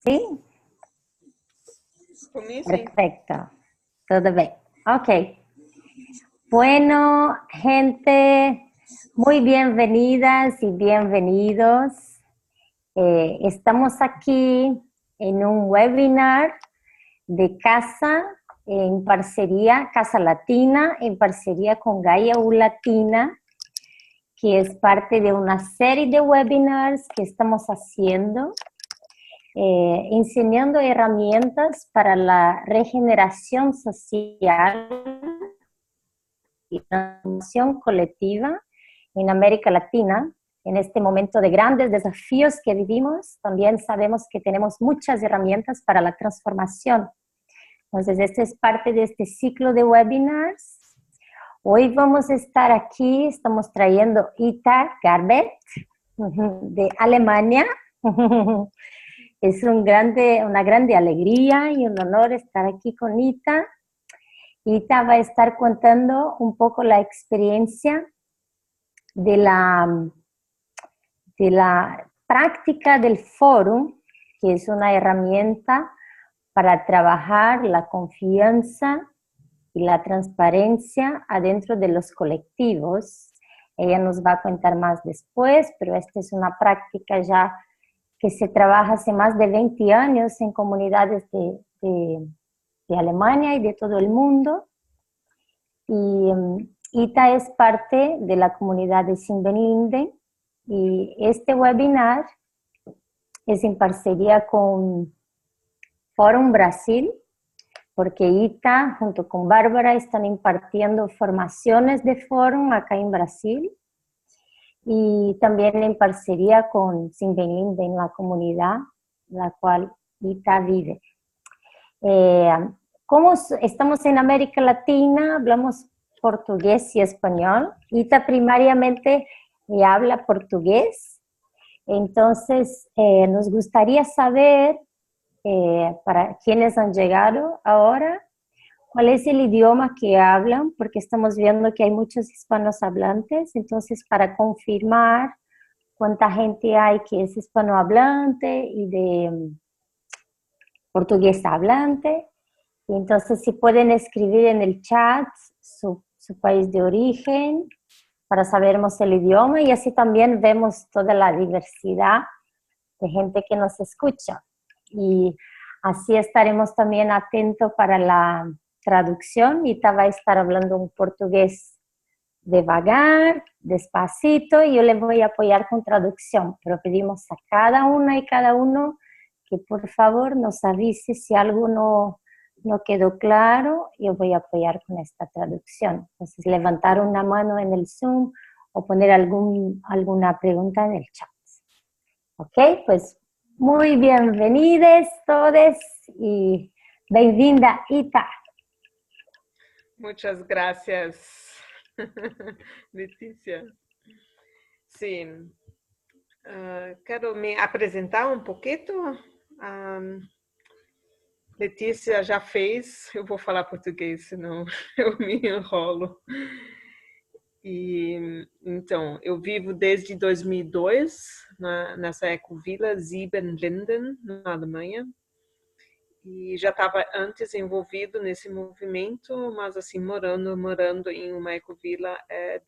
¿Sí? Por mí, sí. Perfecto. Todo bien. Ok. Bueno, gente, muy bienvenidas y bienvenidos. Estamos aquí en un webinar de Casa en parcería, Casa Latina, en parcería con Gaia U Latina, que es parte de una serie de webinars que estamos haciendo, enseñando herramientas para la regeneración social y transformación colectiva en América Latina. En este momento de grandes desafíos que vivimos, también sabemos que tenemos muchas herramientas para la transformación. Entonces, este es parte de este ciclo de webinars. Hoy vamos a estar aquí, estamos trayendo Ita Garbett de Alemania. Es una grande alegría y un honor estar aquí con Ita. Ita va a estar contando un poco la experiencia de la práctica del foro, que es una herramienta para trabajar la confianza y la transparencia adentro de los colectivos. Ella nos va a contar más después, pero esta es una práctica ya que se trabaja hace más de 20 años en comunidades de Alemania y de todo el mundo. Y Ita es parte de la comunidad de Sinvenlinden y este webinar es en parcería con Forum Brasil, porque Ita junto con Bárbara están impartiendo formaciones de Forum acá en Brasil y también en parcería con Sinvenlinden, la comunidad la cual Ita vive. Como estamos en América Latina, hablamos portugués y español. Ita primariamente habla portugués. Entonces, nos gustaría saber, para quienes han llegado ahora, cuál es el idioma que hablan, porque estamos viendo que hay muchos hispanos hablantes. Entonces, para confirmar cuánta gente hay que es hispanohablante y de portugués hablante. Y entonces, si pueden escribir en el chat su país de origen para sabermos el idioma y así también vemos toda la diversidad de gente que nos escucha. Y así estaremos también atentos para la traducción. Ita va a estar hablando un portugués devagar, despacito, y yo le voy a apoyar con traducción, pero pedimos a cada una y cada uno que por favor nos avise si algo no quedó claro. Yo voy a apoyar con esta traducción. Entonces, levantar una mano en el Zoom o poner alguna pregunta en el chat. Ok, pues muy bienvenidos todos y bem-vinda, Ita. Muchas gracias, Letícia. Sim, quero me apresentar um pouquinho. Letícia já fez, eu vou falar português, senão eu me enrolo. E então, eu vivo desde 2002 nessa ecovila Siebenlinden, na Alemanha. E já estava antes envolvido nesse movimento, mas assim, morando em uma ecovila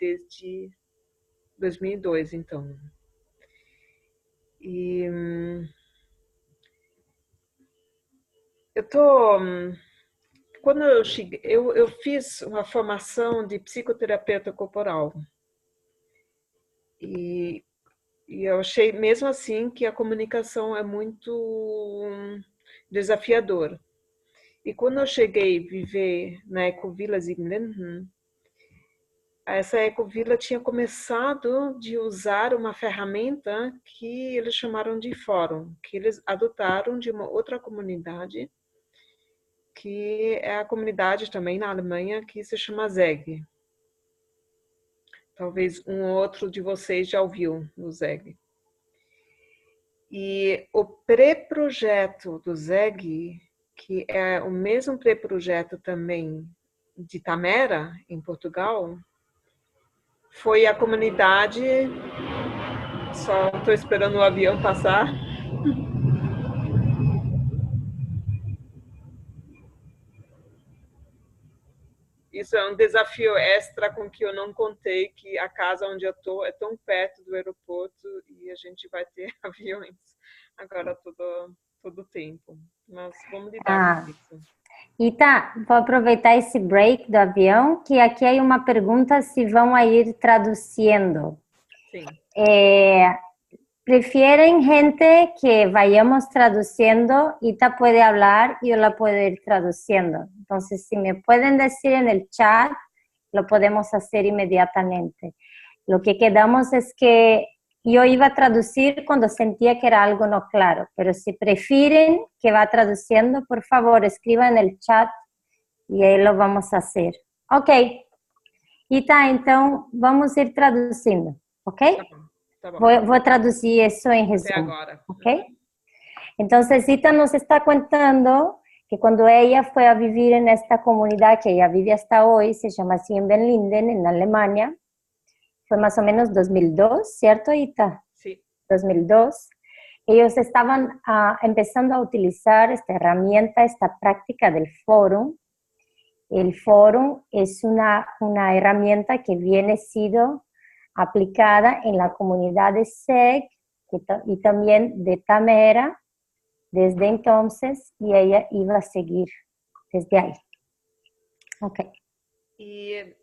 desde 2002, então. E quando eu cheguei, eu fiz uma formação de psicoterapeuta corporal. E eu achei, mesmo assim, que a comunicação é muito desafiadora. E quando eu cheguei a viver na Ecovila Siebenlinden, essa ecovila tinha começado de usar uma ferramenta que eles chamaram de fórum, que eles adotaram de uma outra comunidade, que é a comunidade também na Alemanha, que se chama ZEG. Talvez um ou outro de vocês já ouviu o ZEG. E o pré-projeto do ZEG, que é o mesmo pré-projeto também de Tamera, em Portugal, foi a comunidade... Só estou esperando o avião passar. isso é um desafio extra com que eu não contei, que a casa onde eu estou é tão perto do aeroporto e a gente vai ter aviões agora todo tempo. Mas vamos lidar com Ah, isso. Ita, vou aproveitar esse break do avião, que aqui hay uma pergunta se vão a ir traduzindo. Sim. ¿Prefieren gente que vayamos traduciendo? Ita puede hablar y yo la puedo ir traduciendo. Entonces, si me pueden decir en el chat, lo podemos hacer inmediatamente. Lo que quedamos es que yo iba a traducir cuando sentía que era algo no claro, pero si prefieren que va traduciendo, por favor, escriban en el chat y ahí lo vamos a hacer. Ok. Ita, entonces vamos a ir traduciendo, ok? Tá bom, tá bom. Voy a traducir eso en Até resumen, agora. ¿ok? Entonces, Ita nos está contando que cuando ella fue a vivir en esta comunidad que ella vive hasta hoy, se llama Siebenlinden, en Alemania, fue más o menos 2002, ¿cierto, Ita? Sí. 2002. Ellos estaban empezando a utilizar esta herramienta, esta práctica del foro. El foro es una herramienta que viene sido aplicada en la comunidad de SEG y también de Tamera desde entonces, y ella iba a seguir desde ahí. Ok. E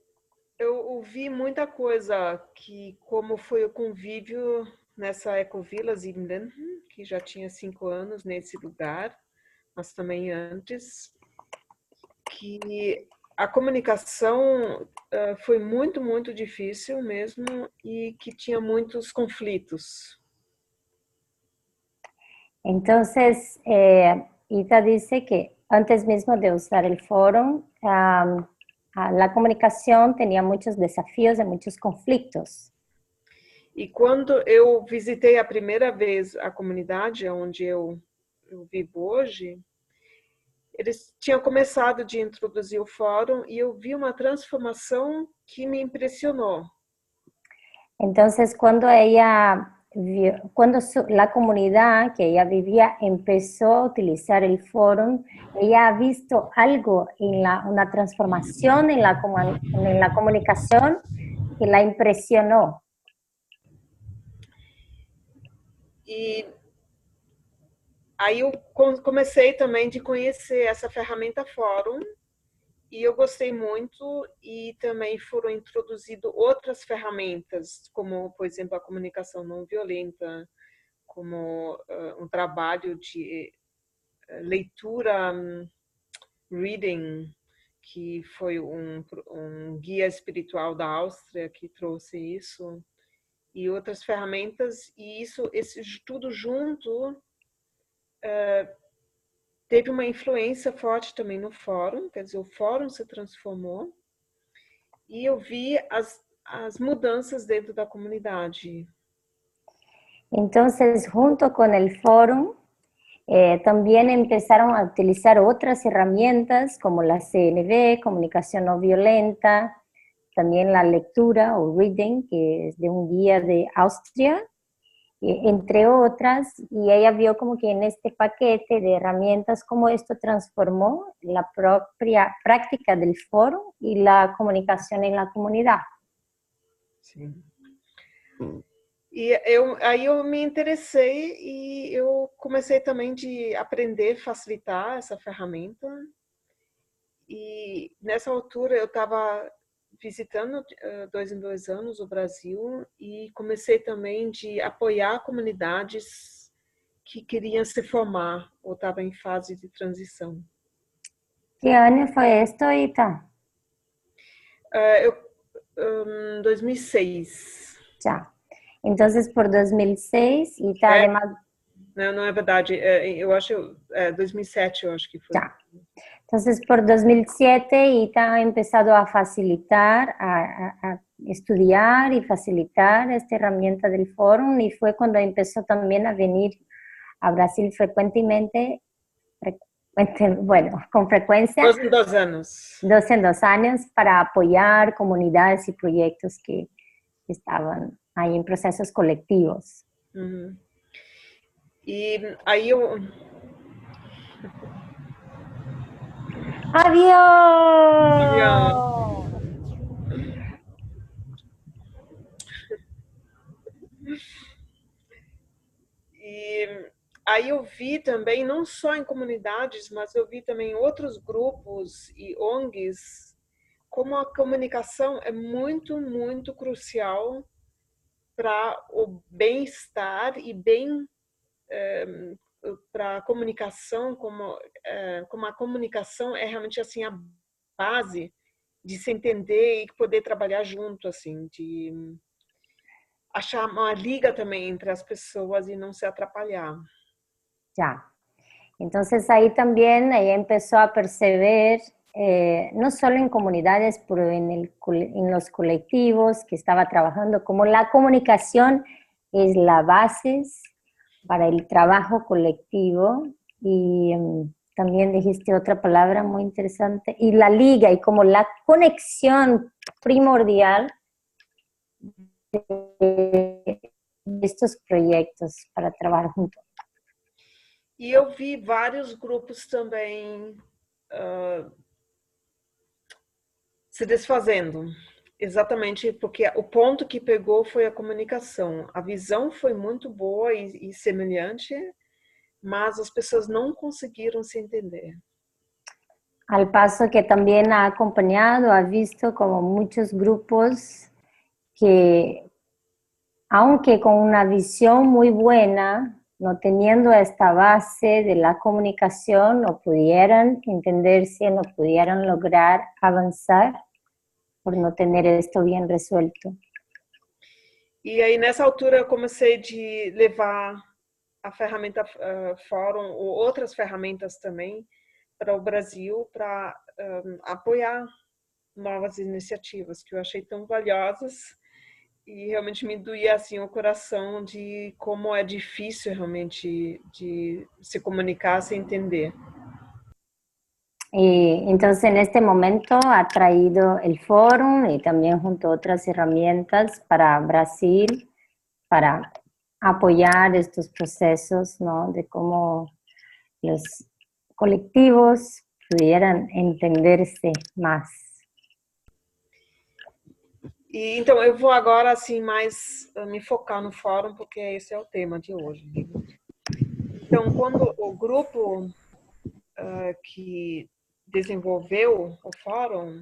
eu ouvi muita coisa que, como foi o convívio nessa Ecovila Zinden, que já tinha 5 anos nesse lugar, mas também antes, que a comunicação foi muito, muito difícil mesmo e que tinha muitos conflitos. Entonces, Ita dice que antes mismo de usar el foro, la comunicación tenía muchos desafíos y muchos conflictos. E quando eu visitei a primeira vez a comunidade onde eu vivo hoje, eles tinham começado de introduzir o fórum e eu vi uma transformação que me impressionou. Entonces, cuando la comunidad que ella vivía empezó a utilizar el foro, ella ha visto algo una transformación en la comunicación que la impresionó. E aí eu comecei também de conhecer essa ferramenta fórum e eu gostei muito, e também foram introduzidas outras ferramentas, como, por exemplo, a comunicação não violenta, como um trabalho de leitura, reading, que foi um guia espiritual da Áustria que trouxe isso, e outras ferramentas, e esse tudo junto teve uma influência forte também no fórum, quer dizer, o fórum se transformou, e eu vi as mudanças dentro da comunidade. Entonces, junto con el foro, también empezaron a utilizar otras herramientas como la CNV, comunicación no violenta, también la lectura o reading, que es de un guía de Austria, entre otras, y ella vio como que en este paquete de herramientas como esto transformó la propia práctica del foro y la comunicación en la comunidad. Sim. E aí eu me interessei e eu comecei também de aprender a facilitar essa ferramenta. E nessa altura eu estava visitando 2 em 2 anos o Brasil e comecei também de apoiar comunidades que queriam se formar ou estavam em fase de transição. ¿Qué año fue esto, Ita? 2006. Ya. Entonces, por 2006, Ita además... Não é verdade. Eu acho 2007, eu acho que foi. Ya. Entonces, por 2007, Ita ha empezado a facilitar, a estudiar y facilitar esta herramienta del foro, y fue cuando empezó también a venir a Brasil bueno, con frecuencia. 2 em 2 anos. 2 en 2 años para apoyar comunidades y proyectos que estaban ahí en procesos colectivos. Uhum. E aí eu... ¡Adiós! Adiós. aí eu vi também, não só em comunidades, mas eu vi também em outros grupos e ONGs, como a comunicação é muito, muito crucial para o bem-estar e para a comunicação, como a comunicação é realmente assim a base de se entender e poder trabalhar junto, assim, de achar uma liga também entre as pessoas e não se atrapalhar. Ya. Entonces ahí también ella empezó a perceber, no solo en comunidades, pero en los colectivos que estaba trabajando, como la comunicación es la base para el trabajo colectivo. Y también dijiste otra palabra muy interesante, y la liga, y como la conexión primordial de estos proyectos para trabajar juntos. E eu vi vários grupos também se desfazendo, exatamente porque o ponto que pegou foi a comunicação. A visão foi muito boa e semelhante, mas as pessoas não conseguiram se entender. Al paso que también ha acompañado, ha visto como muchos grupos que, aunque con una visión muy buena, no teniendo esta base de la comunicación, no pudieran entenderse, no pudieran lograr avanzar por no tener esto bien resuelto. E aí, nessa altura, eu comecei de levar a ferramenta Fórum ou outras ferramentas também para o Brasil para apoiar novas iniciativas que eu achei tão valiosas e realmente me doía assim o coração de como é difícil realmente de se comunicar, se entender. Y entonces en este momento ha traído el fórum y también junto a otras herramientas para Brasil para apoyar estos procesos, ¿no? De cómo los colectivos pudieran entenderse más. E então eu vou agora assim mais me focar no fórum porque esse é o tema de hoje. Então quando o grupo que desenvolveu o fórum,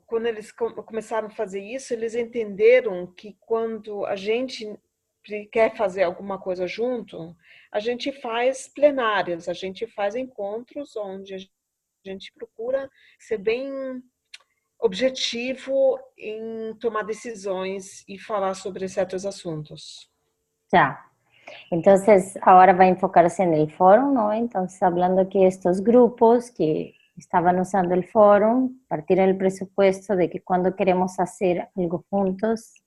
quando eles começaram a fazer isso, eles entenderam que quando a gente quer fazer alguma coisa junto, a gente faz plenárias, a gente faz encontros onde a gente procura ser bem objetivo em tomar decisões y falar sobre ciertos asuntos. Ya. Entonces, ahora va a enfocarse en el foro, ¿no? Entonces, hablando que estos grupos que estaban usando el foro, partir del presupuesto de que cuando queremos hacer algo juntos,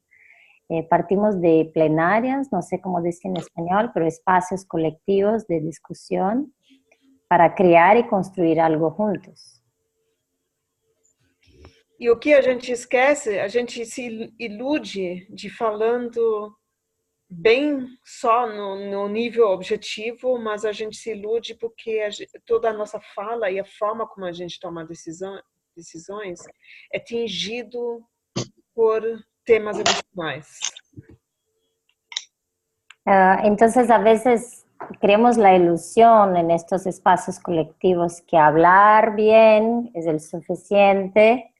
partimos de plenarias, no sé cómo decir en español, pero espacios colectivos de discusión para crear y construir algo juntos. E o que a gente esquece, a gente se ilude de falando bem só no nível objetivo, mas a gente se ilude porque toda a nossa fala e a forma como a gente toma decisões é tingido por temas emocionais. Entonces, a veces creemos la ilusión en estos espacios colectivos que hablar bien es el suficiente,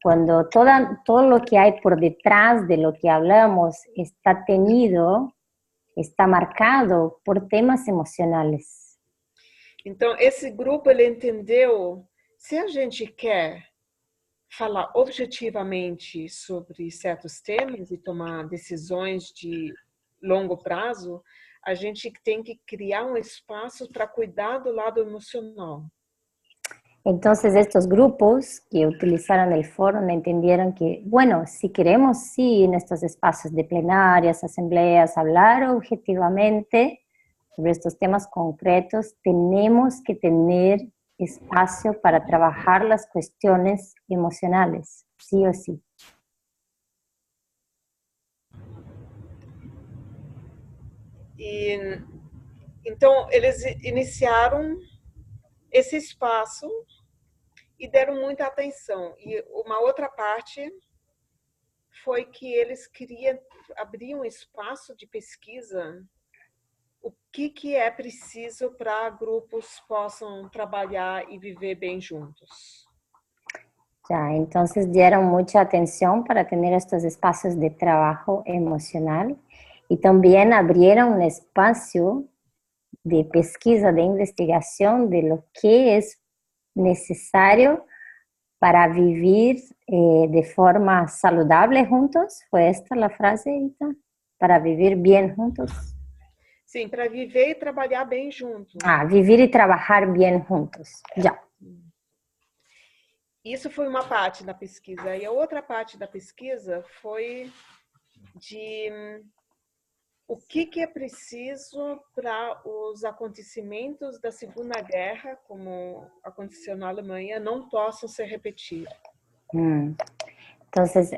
cuando todo lo que hay por detrás de lo que hablamos está tenido, está marcado por temas emocionales. Então, esse grupo, ele entendeu, se a gente quer falar objetivamente sobre certos temas e tomar decisões de longo prazo, a gente tem que criar um espaço para cuidar do lado emocional. Entonces estos grupos que utilizaron el foro entendieron que, bueno, si queremos sí en estos espacios de plenarias, asambleas, hablar objetivamente sobre estos temas concretos, tenemos que tener espacio para trabajar las cuestiones emocionales, sí o sí. E então eles iniciaram esse espaço e deram muita atenção. E uma outra parte foi que eles queriam abrir um espaço de pesquisa. O que é preciso para grupos possam trabalhar y viver bien juntos? Ya, entonces dieron mucha atención para tener estos espacios de trabajo emocional y también abrieron un espacio de pesquisa, de investigación de lo que es necesario para vivir de forma saludable juntos. ¿Fue esta la frase, Ita? Para vivir bien juntos. Sim, para viver e trabalhar bem junto. Ah, vivir y trabajar bien juntos. Ya. Isso foi uma parte da pesquisa. E a outra parte da pesquisa foi de o que é preciso para os acontecimentos da Segunda Guerra, como aconteceu na Alemanha, não possam se repetir. Entonces,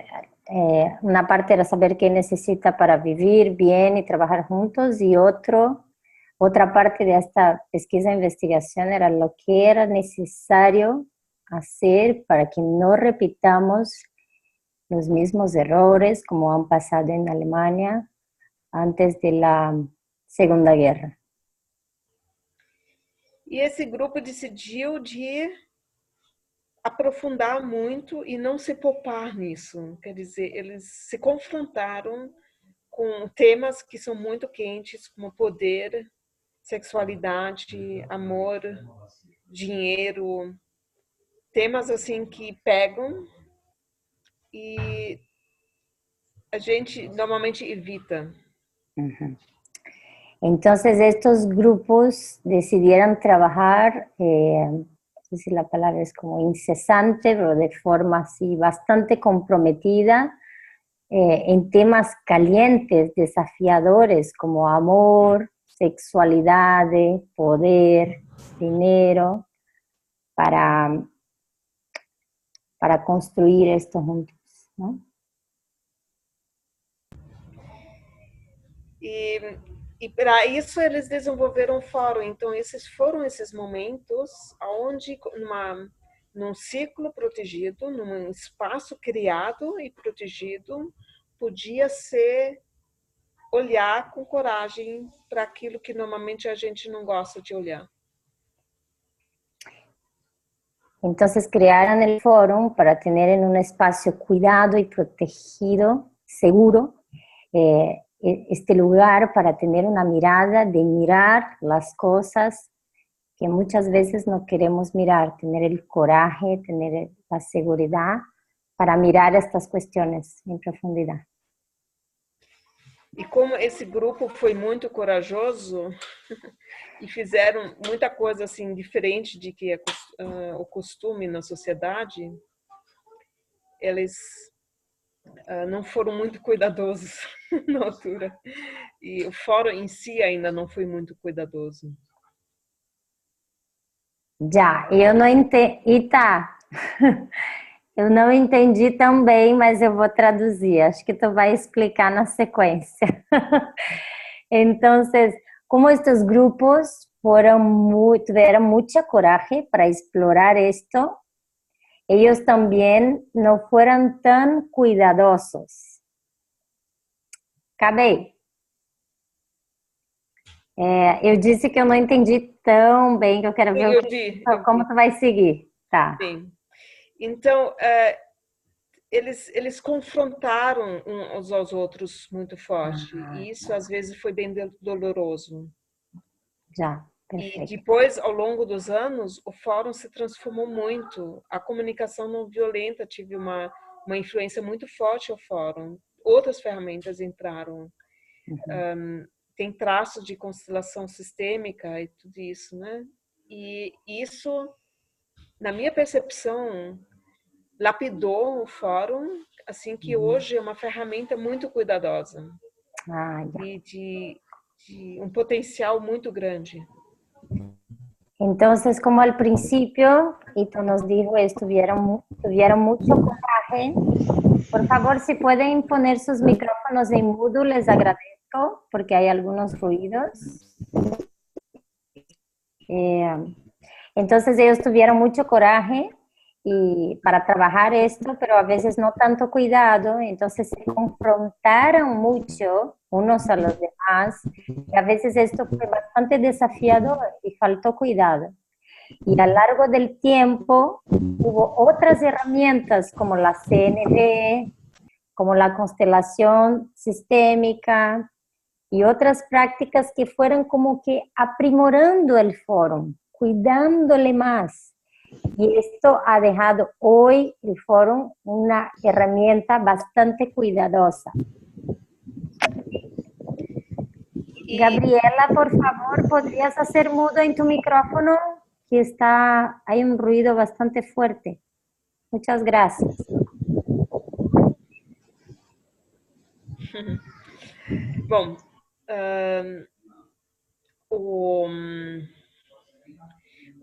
una parte era saber qué necesita para vivir bien y trabajar juntos, y otra parte de esta pesquisa e investigación era lo que era necesario hacer para que no repitamos los mismos errores como han pasado en Alemania antes de la Segunda Guerra. E esse grupo decidiu de aprofundar muito e não se poupar nisso. Quer dizer, eles se confrontaram com temas que são muito quentes, como poder, sexualidade, amor, dinheiro, temas assim que pegam e a gente normalmente evita. Uh-huh. Entonces estos grupos decidieron trabajar, no sé si la palabra es como incesante, pero de forma así bastante comprometida, en temas calientes, desafiadores como amor, sexualidad, poder, dinero, para construir esto juntos, ¿no? E para isso eles desenvolveram um fórum. Então esses foram esses momentos onde num ciclo protegido, num espaço criado e protegido, podia ser olhar com coragem para aquilo que normalmente a gente não gosta de olhar. Entonces crearon el fórum para tener en un espacio cuidado y protegido, seguro, este lugar para tener una mirada, de mirar las cosas que muchas veces no queremos mirar, tener el coraje, tener la seguridad para mirar estas cuestiones en profundidad. E como esse grupo foi muito corajoso e fizeram muita coisa assim diferente de que é o costume na sociedade, eles não foram muito cuidadosos na altura. E o fórum em si ainda não foi muito cuidadoso. Já, eu não entendi. Ita, eu não entendi tão bem, mas eu vou traduzir. Acho que tu vai explicar na sequência. Entonces, como estos grupos tuvieron mucha coraje para explorar esto, ellos también no fueron tan cuidadosos. Acabei. Eu disse que eu não entendi tão bem, que eu quero ver como tu vai seguir. Tá. Sim. Então, eles confrontaram uns aos outros muito forte. E isso, às vezes, foi bem doloroso. Já, perfeito. E depois, ao longo dos anos, o fórum se transformou muito. A comunicação não violenta teve uma influência muito forte ao fórum. Outras ferramentas entraram. Uhum. Tem traços de constelação sistêmica e tudo isso, né? E isso, na minha percepção, lapidou o fórum, assim que hoje é uma ferramenta muito cuidadosa e de um potencial muito grande. Entonces, como al principio, Ito nos dijo, tuvieron mucho coraje. Por favor, si pueden poner sus micrófonos en mudo, les agradezco, porque hay algunos ruidos. Entonces, ellos tuvieron mucho coraje y para trabajar esto, pero a veces no tanto cuidado, entonces se confrontaron mucho unos a los demás, y a veces esto fue bastante desafiador y faltó cuidado. Y a lo largo del tiempo hubo otras herramientas como la CNV, como la constelación sistémica y otras prácticas que fueron como que aprimorando el foro, cuidándole más. Y esto ha dejado hoy el foro una herramienta bastante cuidadosa. Gabriela, por favor, ¿podrías hacer mudo en tu micrófono? Que hay un ruido bastante fuerte. Muchas gracias. Bom,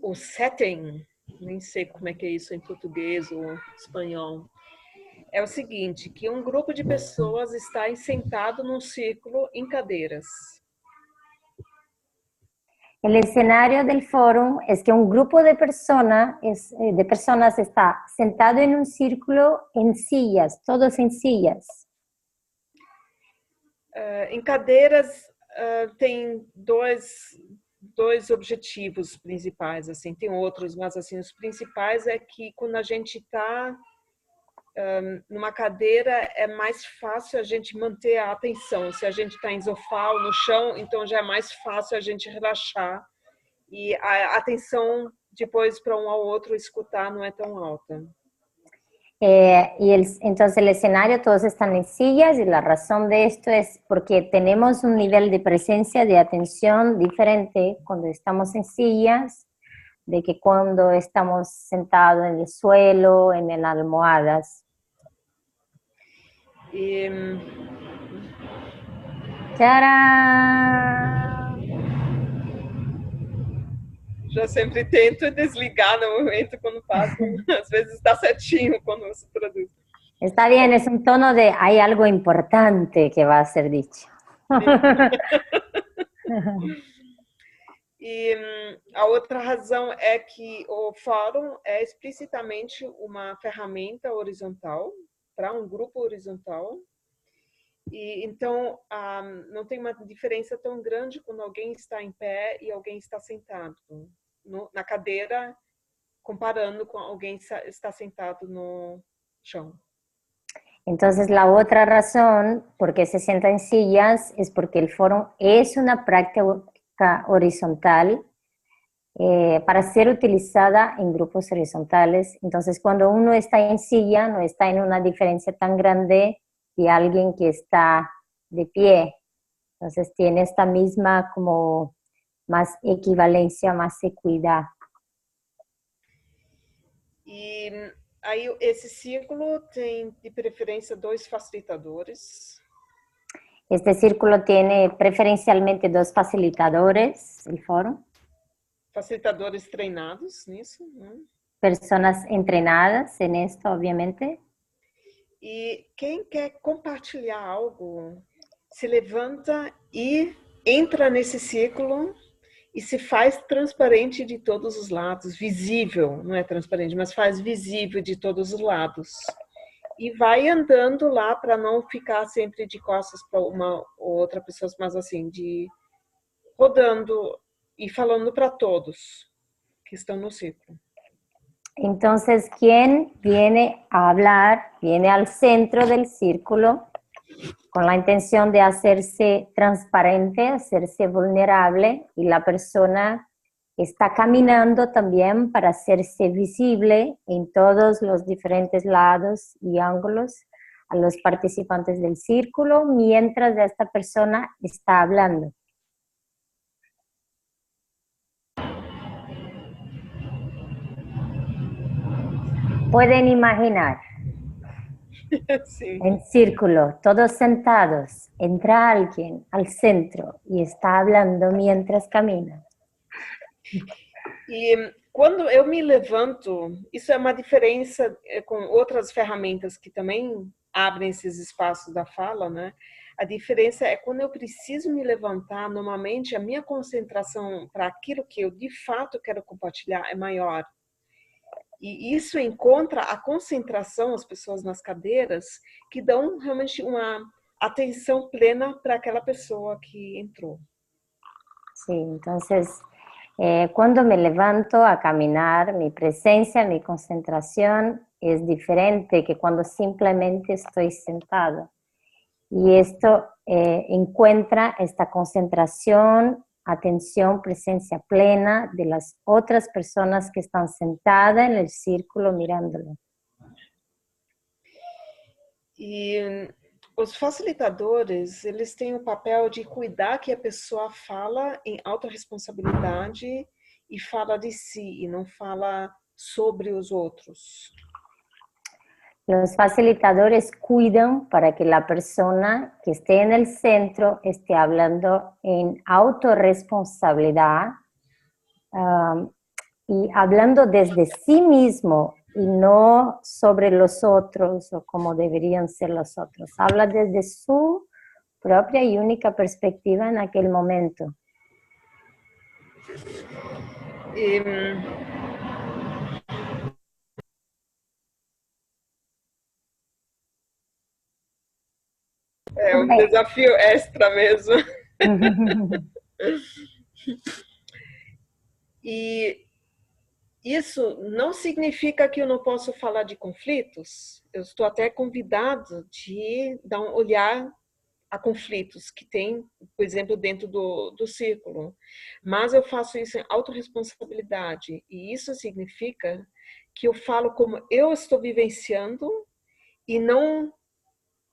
o setting, nem sei como é que é isso em português ou espanhol, é o seguinte, que um grupo de pessoas está sentado num círculo em cadeiras. El escenario del foro es que un grupo de personas está sentado en un círculo en sillas, todos en sillas. Em cadeiras tem dois objetivos principais, assim, tem outros, mas assim, os principais é que quando a gente está numa cadeira é mais fácil a gente manter a atenção. Se a gente está em sofá ou no chão, então já é mais fácil a gente relaxar e a atenção depois para um ao outro escutar não é tão alta. Entonces el escenario, todos están en sillas y la razón de esto es porque tenemos un nivel de presencia, de atención diferente cuando estamos en sillas, de que cuando estamos sentados en el suelo, en las almohadas. ¡Tarán! Já sempre tento desligar no momento quando passa. Às vezes está certinho quando você traduz. Está bien, es un tono de hay algo importante que va a ser dicho. E a outra razão é que o fórum é explicitamente uma ferramenta horizontal, para um grupo horizontal. E então não tem uma diferença tão grande quando alguém está em pé e alguém está sentado na cadeira, comparando com alguém está sentado no chão. Entonces la otra razón por qué se sienta en sillas es porque el foro es una práctica horizontal para ser utilizada en grupos horizontales. Entonces cuando uno está en silla no está en una diferencia tan grande de alguien que está de pie. Entonces tiene esta misma como más equivalencia, más equidad. E aí esse círculo tem de preferência 2 facilitadores. Este círculo tiene preferencialmente 2 facilitadores, el foro. Facilitadores treinados nisso, né? Personas entrenadas en esto, obviamente. E quem quer compartilhar algo, se levanta e entra nesse círculo e se faz transparente de todos os lados, visível, não é transparente, mas faz visível de todos os lados. E vai andando lá para não ficar sempre de costas para uma ou outra pessoa, mas assim, rodando e falando para todos que estão no círculo. Entonces, quien viene a hablar, viene al centro del círculo con la intención de hacerse transparente, hacerse vulnerable, y la persona está caminando también para hacerse visible en todos los diferentes lados y ángulos a los participantes del círculo mientras esta persona está hablando. Pueden imaginar, sí, en círculo, todos sentados, entra alguien al centro y está hablando mientras camina. E quando eu me levanto, isso é uma diferença com outras ferramentas que também abrem esses espaços da fala, né? A diferença é quando eu preciso me levantar, normalmente a minha concentração para aquilo que eu de fato quero compartilhar é maior. E isso encontra a concentração, as pessoas nas cadeiras, que dão realmente uma atenção plena para aquela pessoa que entrou. Sí, entonces cuando me levanto a caminar, mi presencia, mi concentración es diferente que cuando simplemente estoy sentado. Y esto encuentra esta concentración, atención, presencia plena de las otras personas que están sentadas en el círculo mirándolo. E os facilitadores, eles têm o papel de cuidar que a pessoa fala em autorresponsabilidade e fala de si, e não fala sobre os outros. Los facilitadores cuidan para que la persona que esté en el centro esté hablando en autorresponsabilidad y hablando desde sí mismo y no sobre los otros o como deberían ser los otros. Habla desde su propia y única perspectiva en aquel momento. É um desafio extra mesmo. E isso não significa que eu não posso falar de conflitos. Eu estou até convidado de dar um olhar a conflitos que tem, por exemplo, dentro do círculo. Mas eu faço isso em autorresponsabilidade. E isso significa que eu falo como eu estou vivenciando e não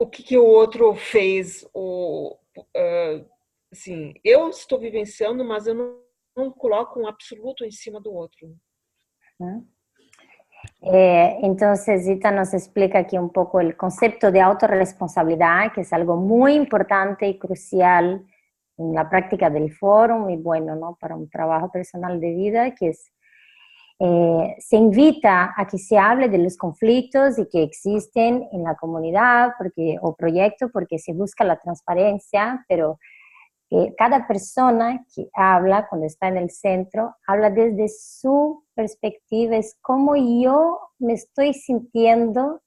o que o outro fez. Assim, eu estou vivenciando, mas eu não coloco um absoluto em cima do outro. Entonces, Zita nos explica aquí un poco el concepto de autorresponsabilidad, que es algo muy importante y crucial en la práctica del foro, y bueno, ¿no? Para un trabajo personal de vida, que es, se invita a que se hable de los conflictos y que existen en la comunidad o proyecto, porque se busca la transparencia, pero cada persona que habla cuando está en el centro, habla desde su perspectiva, es cómo yo me estoy sintiendo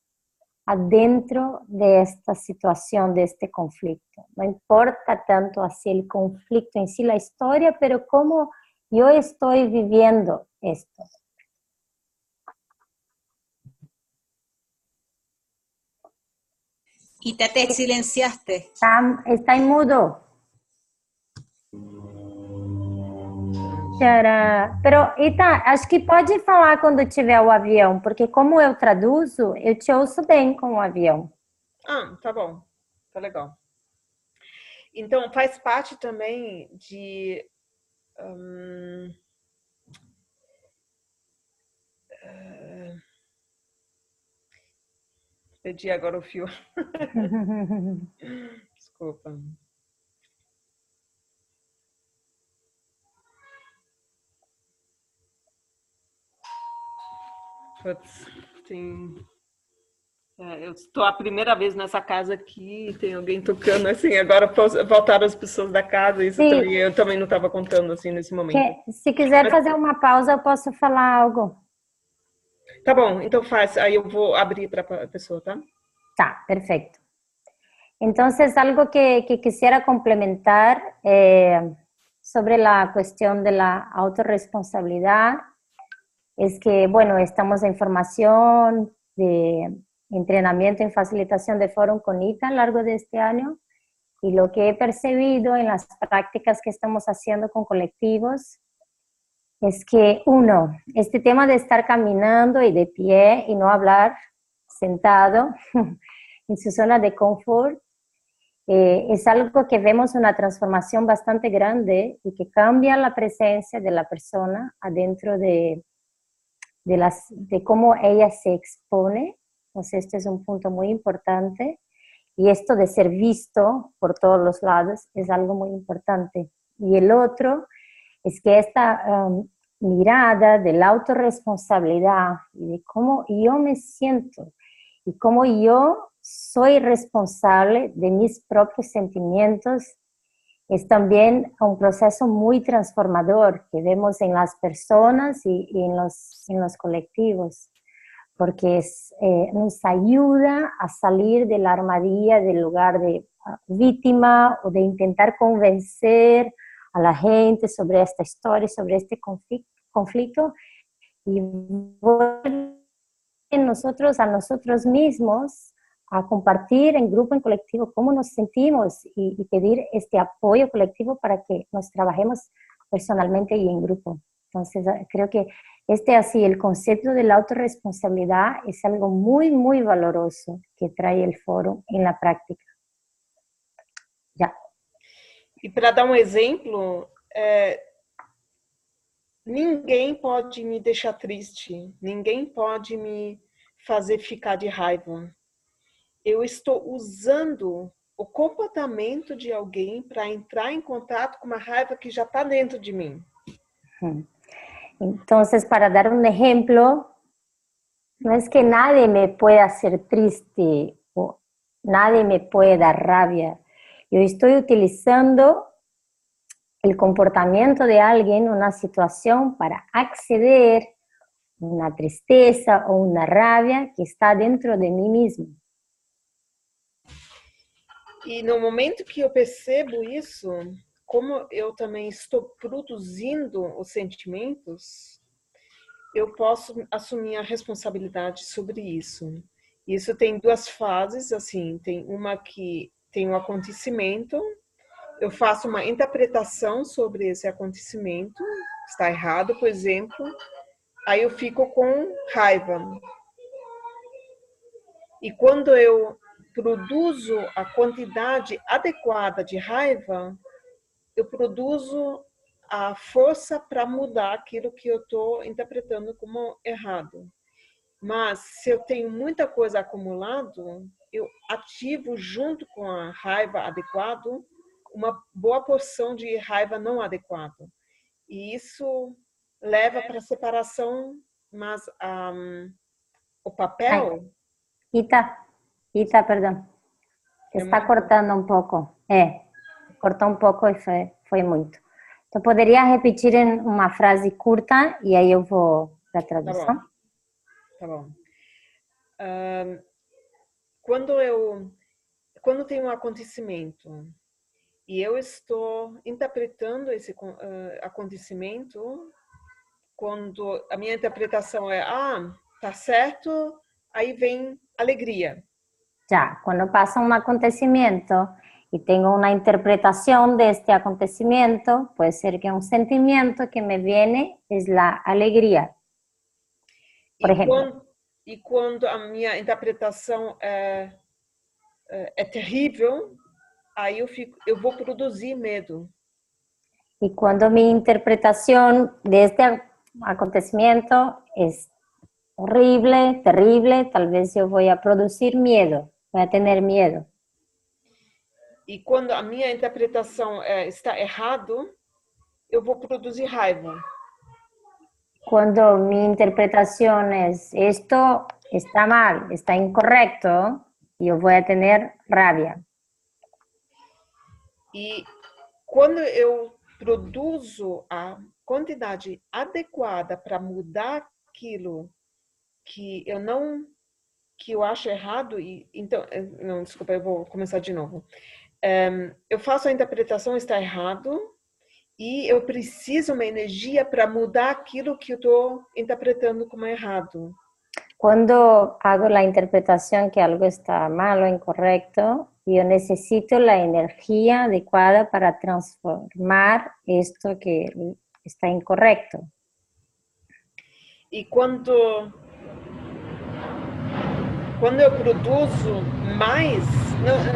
adentro de esta situación, de este conflicto. No importa tanto así el conflicto en sí, la historia, pero cómo yo estoy viviendo esto. Ita, te silenciaste. Está en mudo. Pero, Ita, acho que pode falar quando tiver o avião, porque como eu traduzo, eu te ouço bem com o avião. Ah, tá bom. Tá legal. Então, faz parte também de... perdi agora o fio. Desculpa. Putz, eu estou a primeira vez nessa casa aqui, tem alguém tocando assim, agora voltaram as pessoas da casa, isso também, eu também não estava contando assim nesse momento. Se quiser fazer uma pausa, eu posso falar algo. Tá bom, então faz, aí eu vou abrir para a pessoa, tá? Tá, perfecto. Entonces, algo que quisiera complementar sobre la cuestión de la autorresponsabilidad es que, bueno, estamos en formación de entrenamiento en facilitación de foro con Ita a lo largo de este año, y lo que he percibido en las prácticas que estamos haciendo con colectivos es que, uno, este tema de estar caminando y de pie y no hablar sentado en su zona de confort, es algo que vemos una transformación bastante grande y que cambia la presencia de la persona adentro de cómo ella se expone. Entonces, este es un punto muy importante. Y esto de ser visto por todos los lados es algo muy importante. Y el otro es que esta mirada de la autorresponsabilidad y de cómo yo me siento y cómo yo soy responsable de mis propios sentimientos es también un proceso muy transformador que vemos en las personas y en los colectivos. porque nos ayuda a salir de la armadilla del lugar de víctima o de intentar convencer a la gente sobre esta historia, sobre este conflicto, y nosotros a nosotros mismos a compartir en grupo, en colectivo, cómo nos sentimos y pedir este apoyo colectivo para que nos trabajemos personalmente y en grupo. Entonces, creo que el concepto de la autorresponsabilidad es algo muy, muy valoroso que trae el foro en la práctica. Ya. E para dar um exemplo, ninguém pode me deixar triste, ninguém pode me fazer ficar de raiva. Eu estou usando o comportamento de alguém para entrar em contato com uma raiva que já está dentro de mim. Entonces, para dar un ejemplo, no es que nadie me pueda hacer triste o nadie me puede dar rabia. Yo estoy utilizando el comportamiento de alguien, una situación, para acceder a una tristeza o una rabia que está dentro de mí mismo. E no momento que eu percebo isso, como eu também estou produzindo os sentimentos, eu posso assumir a responsabilidade sobre isso. Isso tem duas fases, assim, tem uma que tem um acontecimento, eu faço uma interpretação sobre esse acontecimento, está errado, por exemplo, aí eu fico com raiva. E quando eu produzo a quantidade adequada de raiva, eu produzo a força para mudar aquilo que eu estou interpretando como errado. Mas se eu tenho muita coisa acumulado, eu ativo junto com a raiva adequada uma boa porção de raiva não adequada. E isso leva para a separação, mas o papel... Ita, perdón. Te está cortando un poco. Cortó un pouco e foi muito. Então, poderia repetir em uma frase curta e aí eu vou para a tradução? Tá bom. Quando tem um acontecimento e eu estou interpretando esse acontecimento, quando a minha interpretação é tá certo, aí vem alegria. Ya, cuando pasa un acontecimiento y tengo una interpretación de este acontecimiento, puede ser que un sentimiento que me viene es la alegría, por ejemplo. E quando a minha interpretação é terrível, aí eu vou produzir medo. Y cuando mi interpretación de este acontecimiento es horrible, terrible, tal vez yo voy a producir miedo, voy a tener miedo. E quando a minha interpretação está errado, eu vou produzir raiva. Cuando mi interpretación es esto está mal, está incorrecto, yo voy a tener rabia. E quando eu produzo a quantidade adequada para mudar aquilo que eu acho errado, então, não, desculpa, eu vou começar de novo. Eu faço a interpretação, está errado, e eu preciso uma energia para mudar aquilo que eu estou interpretando como errado. Cuando hago la interpretación que algo está mal o incorrecto, yo necesito la energía adecuada para transformar esto que está incorrecto. E quando eu produzo mais,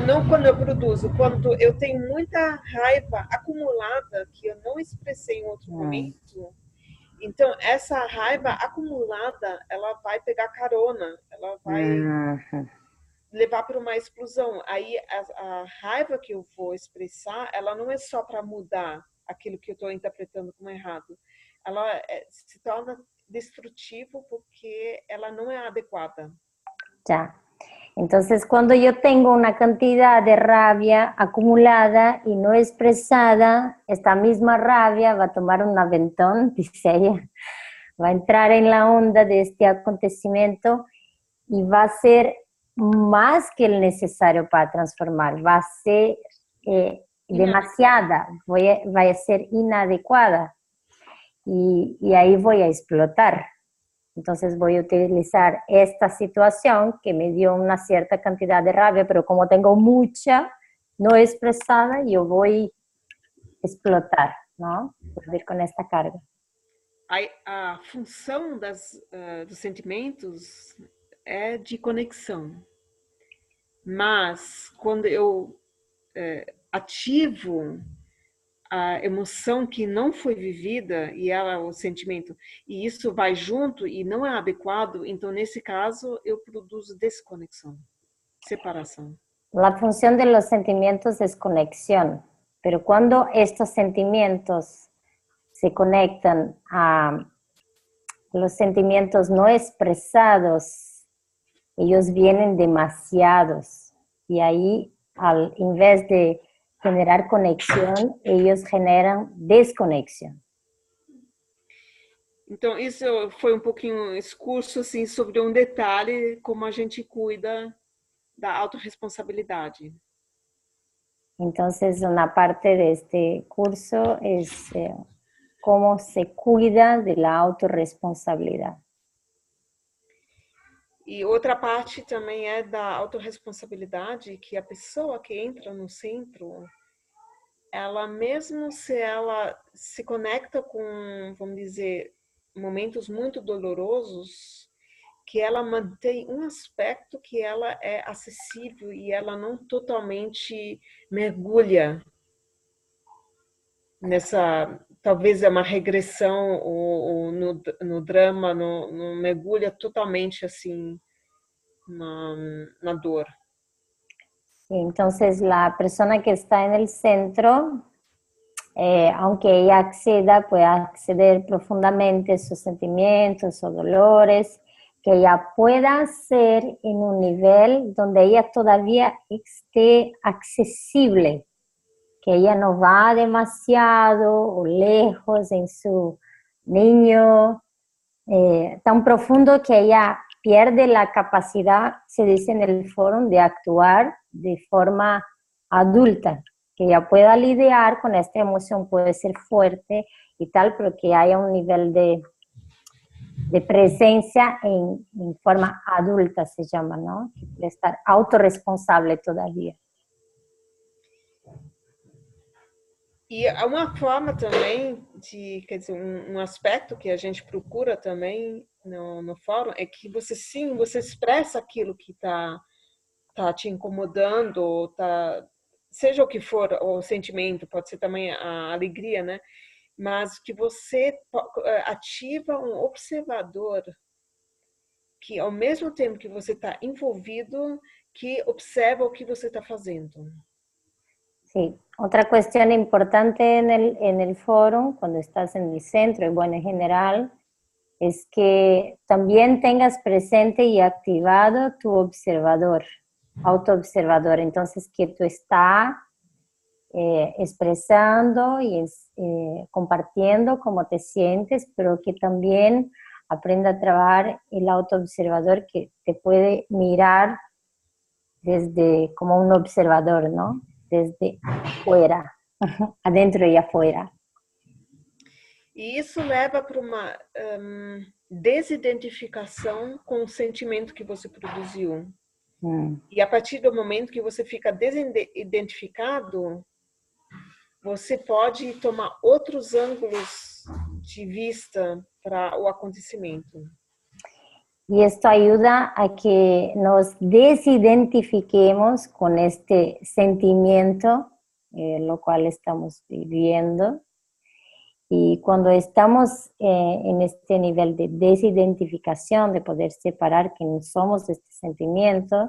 não quando eu produzo, quando eu tenho muita raiva acumulada que eu não expressei em outro momento, então essa raiva acumulada, ela vai pegar carona, ela vai levar para uma explosão. Aí a raiva que eu vou expressar, ela não é só para mudar aquilo que eu estou interpretando como errado, ela se torna destrutivo porque ela não é adequada. Ya. Entonces, cuando yo tengo una cantidad de rabia acumulada y no expresada, esta misma rabia va a tomar un aventón, dice ella, va a entrar en la onda de este acontecimiento y va a ser más que el necesario para transformar, va a ser demasiada, va a ser inadecuada y ahí voy a explotar. Entonces voy a utilizar esta situación que me dio una cierta cantidad de rabia, pero como tengo mucha no expresada, yo voy a explotar, ¿no? Por vir con esta carga. A função dos sentimentos é de conexão. Mas quando eu ativo a emoção que não foi vivida e ela o sentimento e isso vai junto e não é adequado, então nesse caso eu produzo desconexão, separação. La función de los sentimientos es conexión, pero cuando estos sentimientos se conectan a los sentimientos no expresados, ellos vienen demasiados y ahí al invés de generar conexión, ellos generan desconexión. Então, isso foi um pouquinho esse curso assim, sobre um detalhe, como a gente cuida da autorresponsabilidade. Entonces, una parte de este curso es cómo se cuida de la autorresponsabilidad. E outra parte também é da autorresponsabilidade, que a pessoa que entra no centro, ela mesmo se ela se conecta com, vamos dizer, momentos muito dolorosos, que ela mantém um aspecto que ela é acessível e ela não totalmente mergulha nessa, talvez é uma regressão ou no drama, não mergulha totalmente assim na dor. Entonces, la persona que está en el centro, aunque ella acceda, puede acceder profundamente a sus sentimientos o dolores, que ella pueda ser en un nivel donde ella todavía esté accesible, que ella no va demasiado o lejos en su niño, tan profundo que ella pierde la capacidad, se dice en el foro, de actuar de forma adulta, que ella pueda lidiar con esta emoción, puede ser fuerte y tal, pero que haya un nivel de presencia en forma adulta, se llama, ¿no? Que puede estar autorresponsable todavía. E há uma forma também de, quer dizer, um aspecto que a gente procura também no fórum é que você sim, você expressa aquilo que tá te incomodando, ou seja o que for, o sentimento, pode ser também a alegria, né? Mas que você ativa um observador que ao mesmo tempo que você está envolvido, que observa o que você está fazendo. Sí, otra cuestión importante en el foro, cuando estás en el centro y bueno, en general, es que también tengas presente y activado tu observador, autoobservador. Entonces, que tú estás expresando y compartiendo cómo te sientes, pero que también aprenda a trabajar el autoobservador que te puede mirar desde como un observador, ¿no? Desde afuera, adentro y afuera. E isso leva para uma desidentificação com o sentimento que você produziu. E a partir do momento que você fica desidentificado, você pode tomar outros ângulos de vista para o acontecimento. Y esto ayuda a que nos desidentifiquemos con este sentimiento, lo cual estamos viviendo. Y cuando estamos en este nivel de desidentificación, de poder separar que no somos este sentimiento,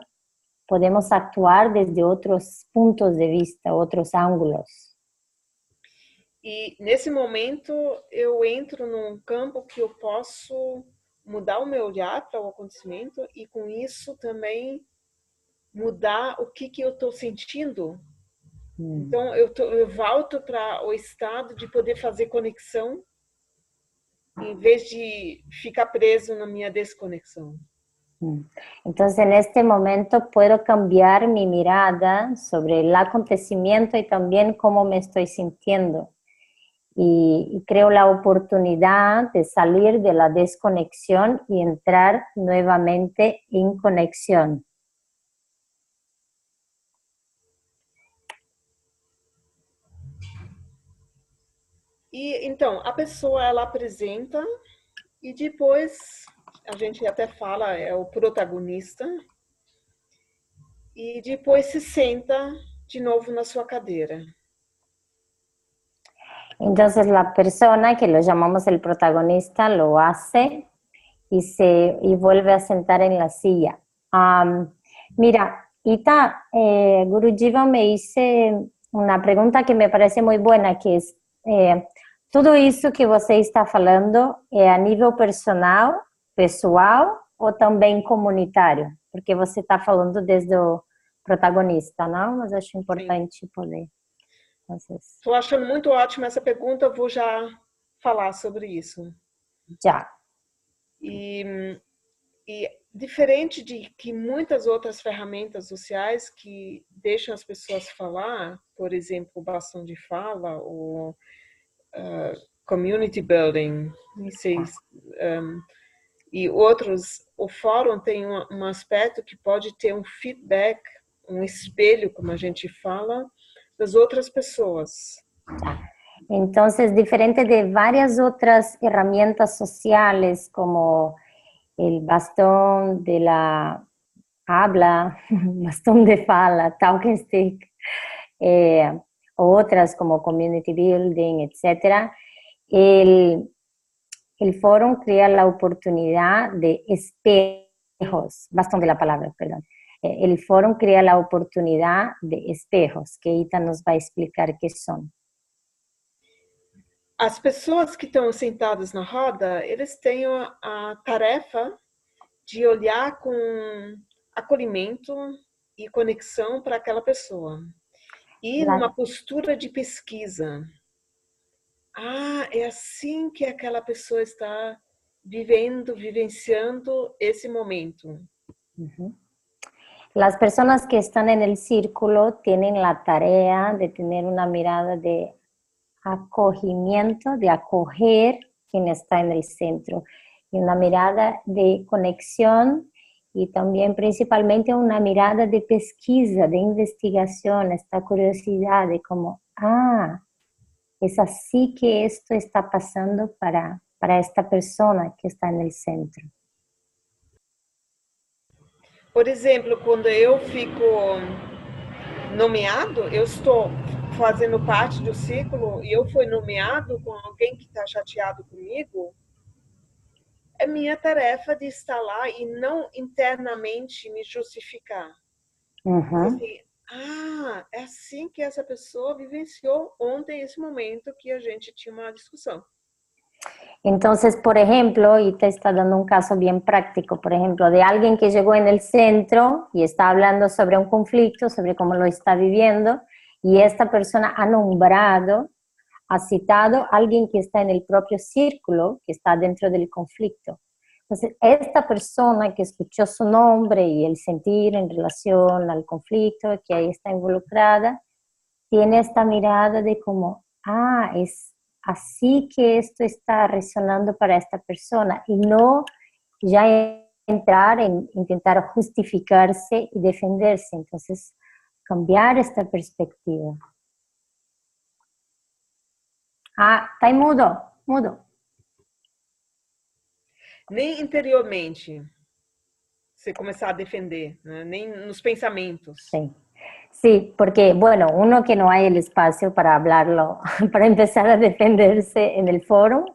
podemos actuar desde otros puntos de vista, otros ángulos. E nesse momento eu entro num campo que eu posso mudar o meu olhar para o acontecimento e com isso também mudar o que eu estou sentindo. Então eu volto para o estado de poder fazer conexão em vez de ficar preso na minha desconexão. Entonces, en este momento puedo cambiar mi mirada sobre el acontecimiento y también cómo me estoy sintiendo. Y creo la oportunidad de salir de la desconexión y entrar nuevamente en conexión. E então, a pessoa ela apresenta e depois a gente até fala, é o protagonista, e depois se senta de novo na sua cadeira. Entonces la persona, que lo llamamos el protagonista, lo hace y vuelve a sentar en la silla. Mira, Ita, Gurujiva me hice una pregunta que me parece muy buena, que es, tudo isso que você está falando é a nível personal, pessoal ou também comunitário? Porque você está falando desde o protagonista, não? Mas acho importante poder. Estou achando muito ótima essa pergunta, vou já falar sobre isso. Já. E diferente de que muitas outras ferramentas sociais que deixam as pessoas falar, por exemplo, o bastão de fala, ou community building, não sei, e outros, o fórum tem um aspecto que pode ter um feedback, um espelho, como a gente fala, das outras pessoas. Entonces, diferente de varias otras herramientas sociales como el bastón de la habla, bastón de fala, talking stick, otras como community building, etc. El foro crea la oportunidad de espejos, bastón de la palabra, perdón. El foro crea la oportunidad de espejos, que Ita nos va a explicar qué son. As pessoas que estão sentadas na roda, eles têm a tarefa de olhar com acolhimento e conexão para aquela pessoa. E numa postura de pesquisa. É assim que aquela pessoa está vivenciando esse momento. Las personas que están en el círculo tienen la tarea de tener una mirada de acogimiento, de acoger quien está en el centro, y una mirada de conexión y también principalmente una mirada de pesquisa, de investigación, esta curiosidad de cómo, es así que esto está pasando para esta persona que está en el centro. Por exemplo, quando eu fico nomeado, eu estou fazendo parte do círculo e eu fui nomeado com alguém que está chateado comigo, é minha tarefa de estar lá e não internamente me justificar. Assim, é assim que essa pessoa vivenciou ontem esse momento que a gente tinha uma discussão. Entonces, por ejemplo, y te está dando un caso bien práctico, por ejemplo, de alguien que llegó en el centro y está hablando sobre un conflicto, sobre cómo lo está viviendo, y esta persona ha nombrado, ha citado a alguien que está en el propio círculo, que está dentro del conflicto. Entonces, esta persona que escuchó su nombre y el sentir en relación al conflicto, que ahí está involucrada, tiene esta mirada de como, es así que esto está resonando para esta persona, y no ya entrar en intentar justificarse y defenderse. Entonces, cambiar esta perspectiva. Está mudo. Nem interiormente você começar a defender, né? Nem nos pensamentos. Sí, porque, bueno, uno que no hay el espacio para hablarlo, para empezar a defenderse en el foro,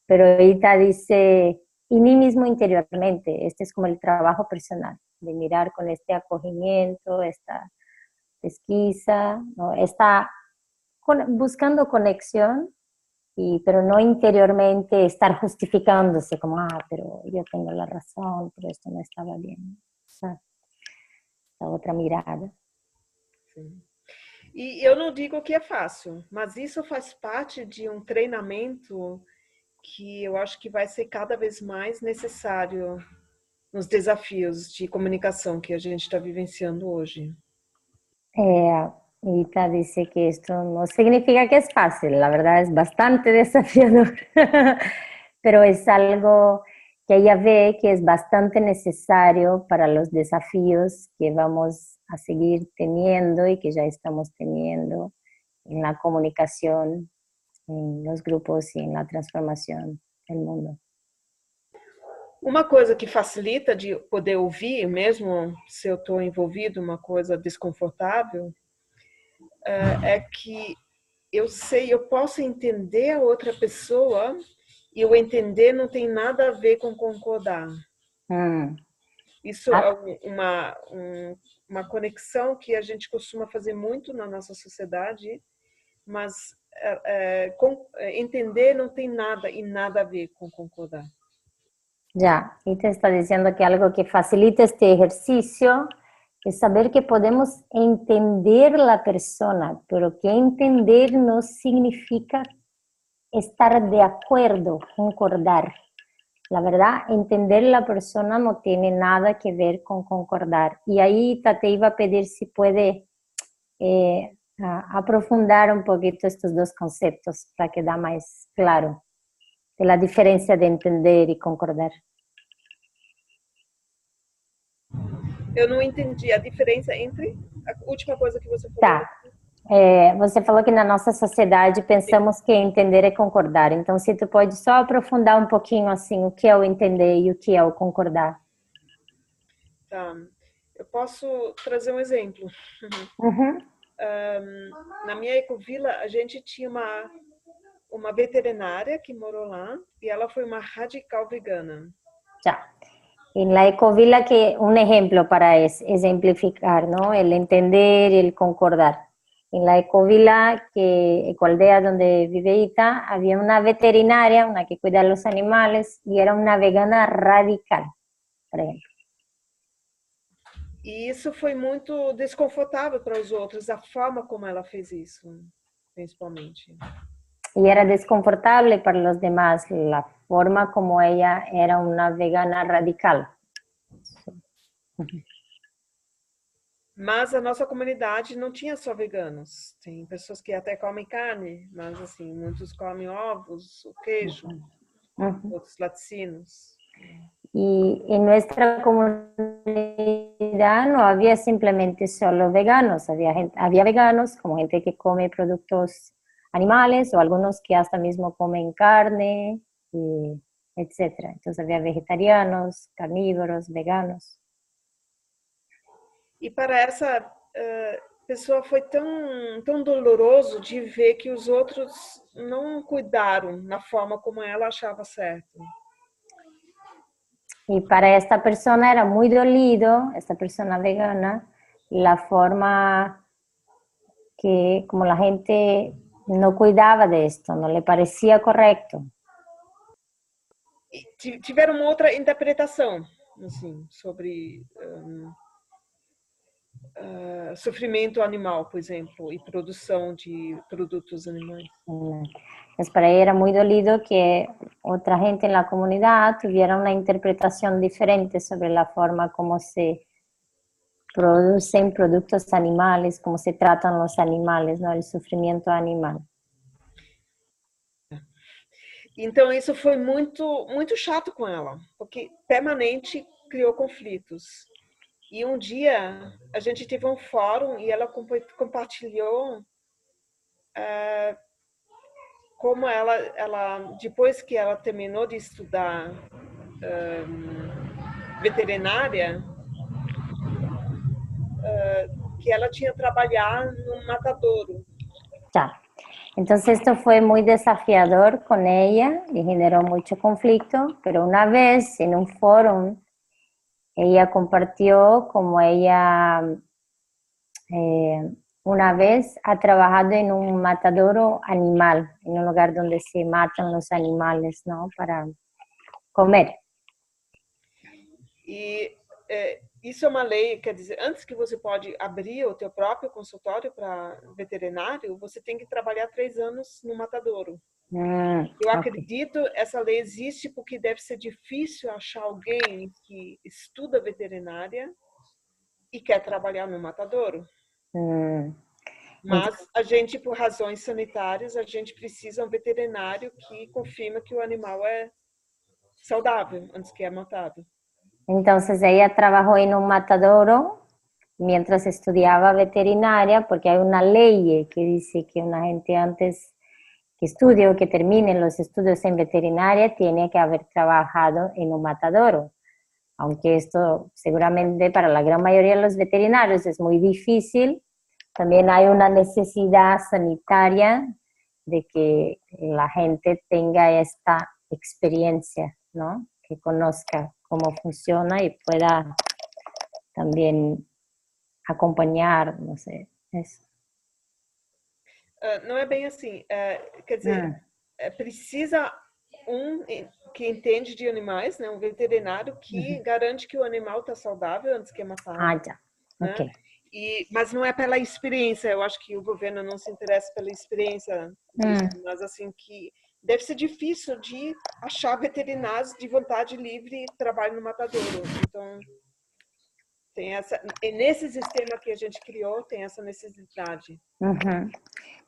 pero Ita dice, y ni mismo interiormente, este es como el trabajo personal, de mirar con este acogimiento, esta pesquisa, ¿no? Está buscando conexión, pero no interiormente estar justificándose como, pero yo tengo la razón, pero esto no estaba bien. Esa otra mirada. Sim. E eu não digo que é fácil, mas isso faz parte de um treinamento que eu acho que vai ser cada vez mais necessário nos desafios de comunicação que a gente está vivenciando hoje. Ita dice que esto no significa que es fácil, la verdad es bastante desafiador, pero es algo que ella ve que es bastante necesario para los desafíos que vamos a seguir teniendo y que ya estamos teniendo en la comunicación, en los grupos y en la transformación del mundo. Uma coisa que facilita de poder ouvir, mesmo se eu estou envolvido uma coisa desconfortável, é que eu posso entender a outra pessoa e o entender não tem nada a ver com concordar. Isso é uma conexão que a gente costuma fazer muito na nossa sociedade, mas entender não tem nada e nada a ver com concordar. Ya, y te está diciendo que algo que facilita este ejercicio es saber que podemos entender la persona, pero que entender no significa estar de acuerdo, concordar. La verdad, entender la persona no tiene nada que ver con concordar. Y ahí te iba a pedir si puede aprofundar un poquito estos dos conceptos para que da más claro de la diferencia de entender y concordar. Eu não entendi a diferença entre a última coisa que você falou. Tá. Você falou que na nossa sociedade pensamos que entender é concordar. Então, se tu pode só aprofundar um pouquinho assim o que é o entender e o que é o concordar. Tá. Eu posso trazer um exemplo. Uhum. Na minha ecovila, a gente tinha uma veterinária que morou lá e ela foi uma radical vegana. Ya. En la ecovila, que un ejemplo para ejemplificar, ¿no? El entender y el concordar. En la ecovila, ecoaldea donde vive Ita, había una veterinaria, una que cuida a los animales, y era una vegana radical, por ejemplo. E isso foi muito desconfortável para os outros, a forma como ela fez isso, principalmente. Y era desconfortable para los demás la forma como ella era una vegana radical. Mas a nossa comunidade não tinha só veganos. Tem pessoas que até comem carne, mas assim, muitos comem ovos, o queijo, outros laticínios. Y en nuestra comunidad no había simplemente solo veganos, había veganos como gente que come productos animales o algunos que hasta mismo comen carne, etc. Entonces había vegetarianos, carnívoros, veganos. E para essa pessoa foi tão doloroso de ver que os outros não cuidaram na forma como ela achava certo. Y para esta persona era muy dolido, esta persona vegana, la forma que como la gente no cuidaba de esto, no le parecía correcto. E tiveram uma outra interpretação, assim, sobre sofrimento animal, por exemplo, e produção de produtos animais. Pues para ella era muy dolido que otra gente en la comunidad tuviera una interpretación diferente sobre la forma como se producen productos animales, cómo se tratan los animales, ¿no? El sufrimiento animal. Então isso foi muito chato com ela, porque permanente criou conflitos. E um dia a gente teve um fórum e ela compartilhou como ela depois que ela terminou de estudar veterinária, que ela tinha trabalhado no matadouro. Ya. Entonces esto fue muy desafiador con ella y generó mucho conflicto, pero una vez en un foro ella compartió como ella una vez ha trabajado en un matadero animal, en un lugar donde se matan los animales, ¿no? Para comer. E isso é uma lei, quer dizer, antes que você pode abrir o teu próprio consultório para veterinário, você tem que trabalhar 3 anos no matadouro. Eu Ok. acredito essa lei existe porque deve ser difícil achar alguém que estuda veterinária e quer trabalhar no matadouro. Mm, Mas a gente, por razões sanitárias, a gente precisa um veterinário que confirma que o animal é saudável antes que é matado. Entonces ella trabajó en un matadouro mientras estudiaba veterinaria, porque hay una ley que dice que una gente antes que estudie o que termine los estudios en veterinaria tiene que haber trabajado en un matadero. Aunque esto seguramente para la gran mayoría de los veterinarios es muy difícil, también hay una necesidad sanitaria de que la gente tenga esta experiencia, ¿no? Que conozca cómo funciona y pueda también acompañar, no sé, eso. Não é bem assim. Quer dizer, precisa um que entende de animais, né? Um veterinário que garante que o animal está saudável antes que é matado. Ah, ya. Né? Ok. Mas não é pela experiência. Eu acho que o governo não se interessa pela experiência disso, mas assim que deve ser difícil de achar veterinários de vontade livre que trabalham no matadouro. Então tem essa, nesse sistema que a gente criou tem essa necessidade.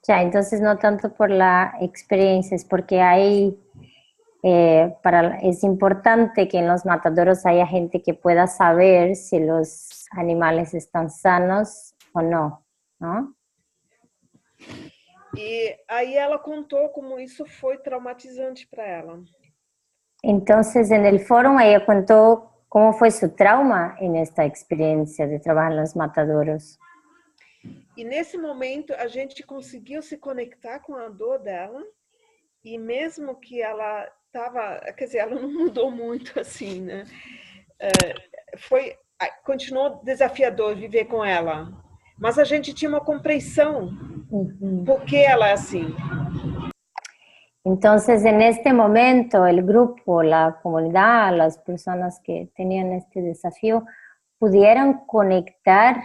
Ya, entonces no tanto por la experiencia, es porque hay, es importante que en los mataderos haya gente que pueda saber si los animales están sanos o no, ¿no? E aí ela contou como isso foi traumatizante para ela. Entonces en el foro ella contó cómo fue su trauma en esta experiencia de trabajar en los mataderos. E nesse momento a gente conseguiu se conectar com a dor dela e mesmo que ela estava, quer dizer, ela não mudou muito assim, né? Continuou desafiador viver com ela, mas a gente tinha uma compreensão por que ela é assim. Entonces, en este momento, el grupo, la comunidad, las personas que tenían este desafío, pudieron conectar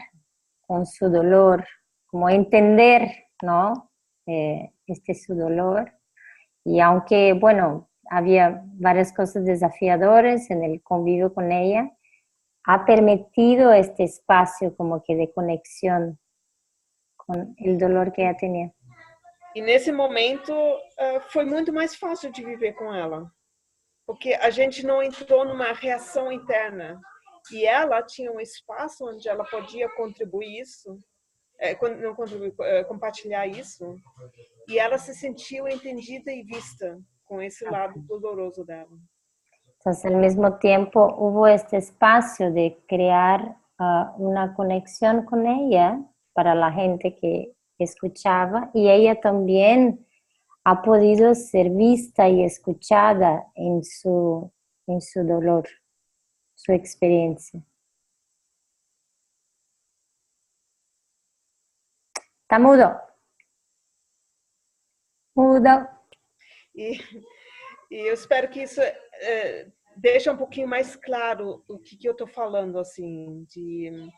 con su dolor, como entender, ¿no? Su dolor. Y aunque, bueno, había varias cosas desafiadoras en el convivio con ella, ha permitido este espacio como que de conexión con el dolor que ella tenía. E nesse momento foi muito mais fácil de viver com ela, porque a gente não entrou numa reação interna e ela tinha um espaço onde ela podia contribuir isso, compartilhar isso, e ela se sentiu entendida e vista com esse lado doloroso dela. Entonces, al mismo tiempo hubo este espacio de crear una conexión con ella para la gente que escuchaba y ella también ha podido ser vista y escuchada en su dolor, su experiencia. Está mudo. Mudo. E eu espero que isso deixe um pouquinho mais claro o que eu estou falando, assim, de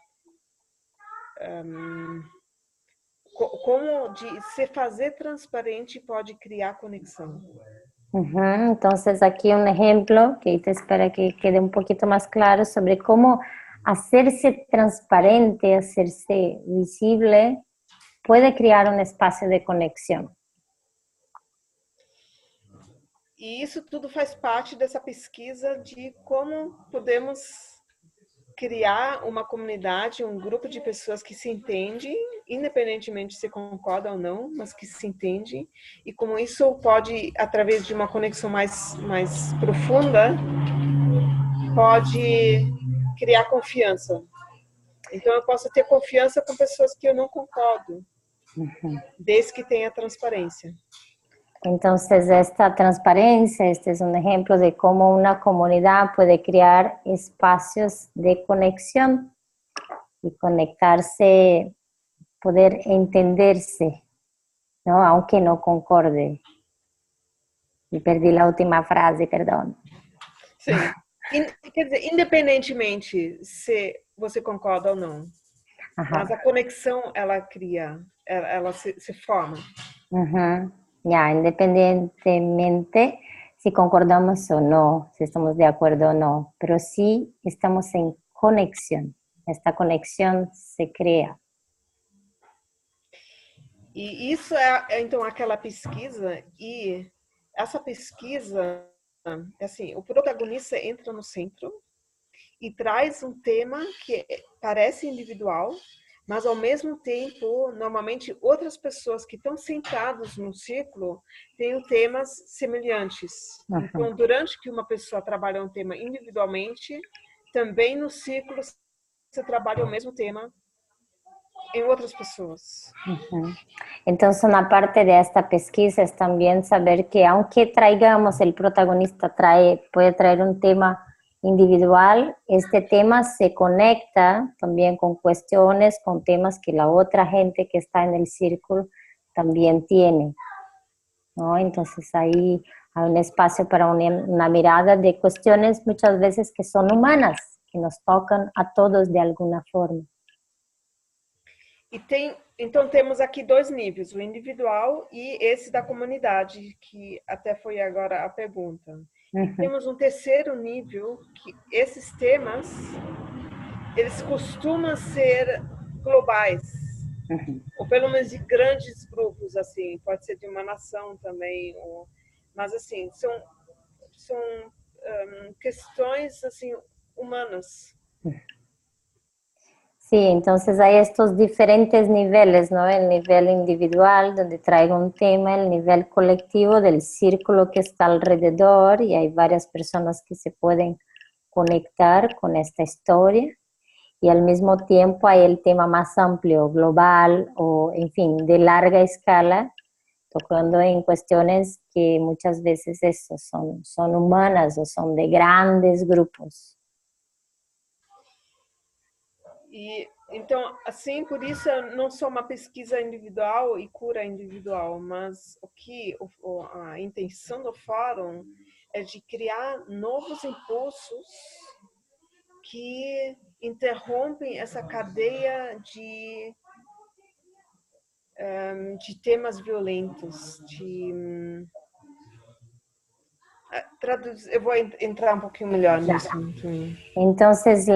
como de se fazer transparente pode criar conexão. Entonces aquí un ejemplo que te espera que quede un poquito más claro sobre cómo hacerse transparente, hacerse visible, puede crear un espacio de conexión. E isso tudo faz parte dessa pesquisa de como podemos criar uma comunidade, um grupo de pessoas que se entendem, independentemente se concordam ou não, mas que se entendem, e como isso pode, através de uma conexão mais profunda, pode criar confiança. Então eu posso ter confiança com pessoas que eu não concordo, desde que tenha transparência. Entonces, esta transparencia, este es un ejemplo de cómo una comunidad puede crear espacios de conexión y conectarse, poder entenderse, ¿no? Aunque no concorde. Y perdí la última frase, perdón. Sim. Quer dizer, independentemente se você concorda ou não, mas a conexão ela cria, ela se forma. Ya, independientemente si concordamos o no, si estamos de acuerdo o no, pero sí estamos en conexión. Esta conexión se crea. E isso então, aquela pesquisa, e essa pesquisa, assim, o protagonista entra no centro e traz um tema que parece individual, mas ao mesmo tempo, normalmente outras pessoas que estão sentadas no círculo têm temas semelhantes. Uhum. Então, durante que uma pessoa trabalha um tema individualmente, também no círculo você trabalha o mesmo tema en otras personas. Ujú. Entonces, una parte de esta pesquisa es también saber que aunque traigamos, el protagonista puede traer un tema individual, este tema se conecta también con cuestiones, con temas que la otra gente que está en el círculo también tiene, ¿no? Entonces ahí hay un espacio para una mirada de cuestiones muchas veces que son humanas, que nos tocan a todos de alguna forma. Então temos aqui dois níveis, o individual e esse da comunidade, que até foi agora a pergunta. Uhum. Temos um terceiro nível, que esses temas, eles costumam ser globais, ou pelo menos de grandes grupos, assim, pode ser de uma nação também, mas assim, são questões assim, humanas. Sí, entonces hay estos diferentes niveles, ¿no? El nivel individual, donde traigo un tema, el nivel colectivo del círculo que está alrededor, y hay varias personas que se pueden conectar con esta historia, y al mismo tiempo hay el tema más amplio, global, o en fin, de larga escala, tocando en cuestiones que muchas veces son humanas o son de grandes grupos. E então, assim, por isso não só uma pesquisa individual e cura individual, mas a intenção do fórum é de criar novos impulsos que interrompem essa cadeia de temas violentos, eu vou entrar un poquito melhor nisso. Entonces,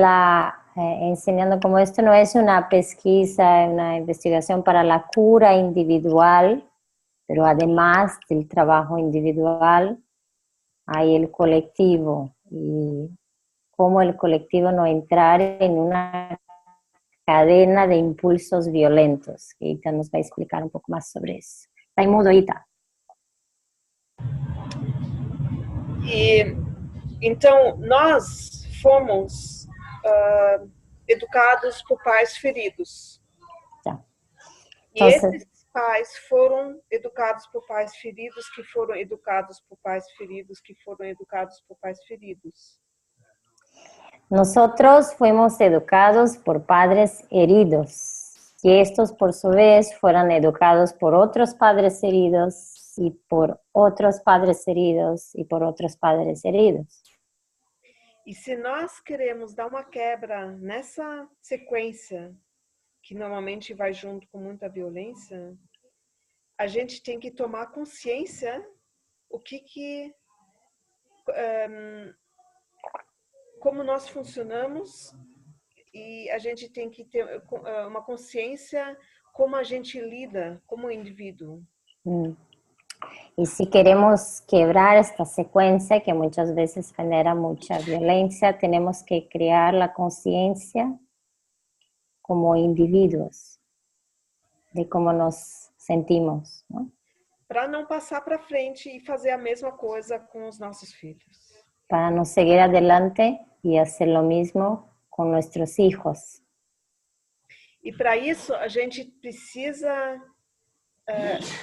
enseñando como esto no es una pesquisa, una investigación para la cura individual, pero además del trabajo individual, hay el colectivo y cómo el colectivo no entrar en una cadena de impulsos violentos. Que Ita nos va a explicar un poco más sobre eso. Está en mudo, Ita. E então nós fomos educados por pais feridos. Já. E esses pais foram educados por pais feridos, que foram educados por pais feridos, que foram educados por pais feridos. Nosotros fuimos educados por padres heridos, y estos por su vez fueron educados por otros padres heridos y por otros padres heridos y por otros padres heridos. E se nós queremos dar uma quebra nessa sequência, que normalmente vai junto com muita violência, a gente tem que tomar consciência como nós funcionamos, e a gente tem que ter uma consciência como a gente lida como indivíduo. Y si queremos quebrar esta secuencia que muchas veces genera mucha violencia, tenemos que crear la conciencia como individuos de cómo nos sentimos, ¿no? Para não passar para frente e fazer a mesma coisa com os nossos filhos. Para no seguir adelante y hacer lo mismo con nuestros hijos. E para isso a gente precisa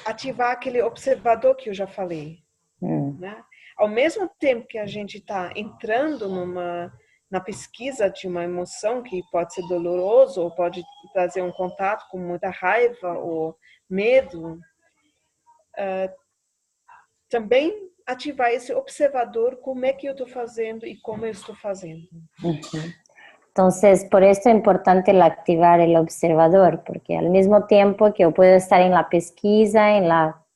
ativar aquele observador que eu já falei. Né? Ao mesmo tempo que a gente está entrando na pesquisa de uma emoção que pode ser doloroso ou pode trazer um contato com muita raiva ou medo, também ativar esse observador, como é que eu estou fazendo e como eu estou fazendo. Entonces, por esto es importante el activar el observador, porque al mismo tiempo que yo puedo estar en la pesquisa, en la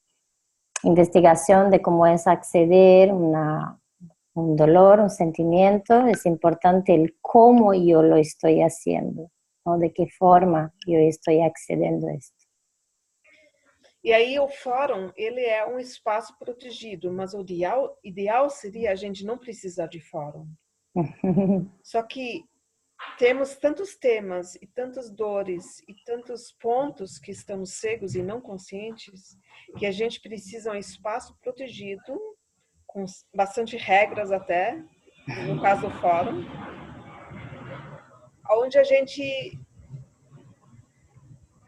investigación de cómo es acceder un dolor, un sentimiento, es importante el cómo yo lo estoy haciendo, ¿no? De qué forma yo estoy accediendo a esto. E aí o fórum, ele é um espaço protegido, mas o ideal seria a gente não precisar de fórum. Só que temos tantos temas e tantas dores e tantos pontos que estamos cegos e não conscientes que a gente precisa de um espaço protegido, com bastante regras até, no caso do fórum, onde a gente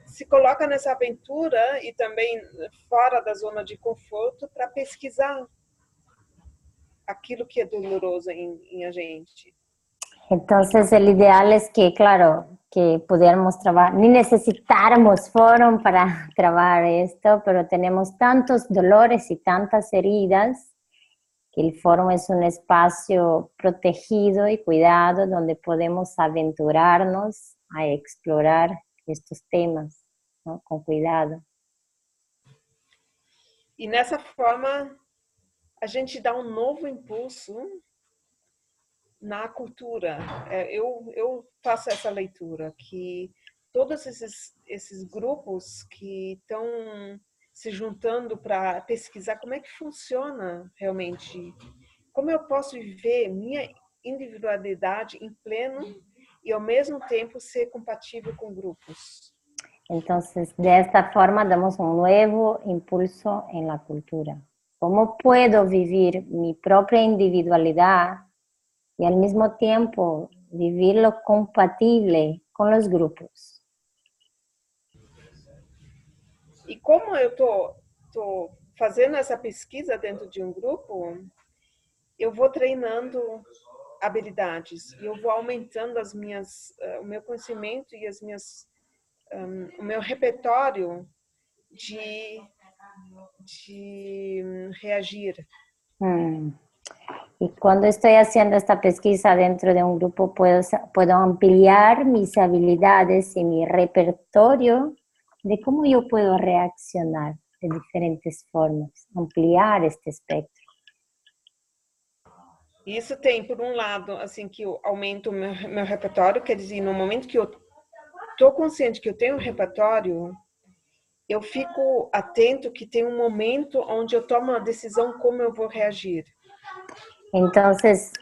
se coloca nessa aventura e também fora da zona de conforto para pesquisar aquilo que é doloroso em a gente. Entonces el ideal es que, claro, que pudiéramos trabajar, ni necesitáramos fórum para trabajar esto, pero tenemos tantos dolores y tantas heridas que el fórum es un espacio protegido y cuidado donde podemos aventurarnos a explorar estos temas, ¿no? Con cuidado. E nessa forma, a gente dá um novo impulso na cultura. Eu faço essa leitura, que todos esses grupos que estão se juntando para pesquisar como é que funciona realmente, como eu posso viver minha individualidade em pleno e ao mesmo tempo ser compatível com grupos. Entonces, de esta forma damos un nuevo impulso en la cultura. ¿Cómo puedo vivir mi propia individualidad y al mismo tiempo vivirlo compatible con los grupos? E como eu tô fazendo essa pesquisa dentro de um grupo, eu vou treinando habilidades e eu vou aumentando o meu conhecimento e o meu repertório de reagir. Y cuando estoy haciendo esta pesquisa dentro de un grupo, puedo ampliar mis habilidades y mi repertorio de cómo yo puedo reaccionar de diferentes formas, ampliar este espectro. Isso tem, por um lado, assim, que eu aumento o meu repertório, quer dizer, no momento que eu estou consciente que eu tenho um repertório, eu fico atento que tem um momento onde eu tomo a decisão como eu vou reagir. Entonces,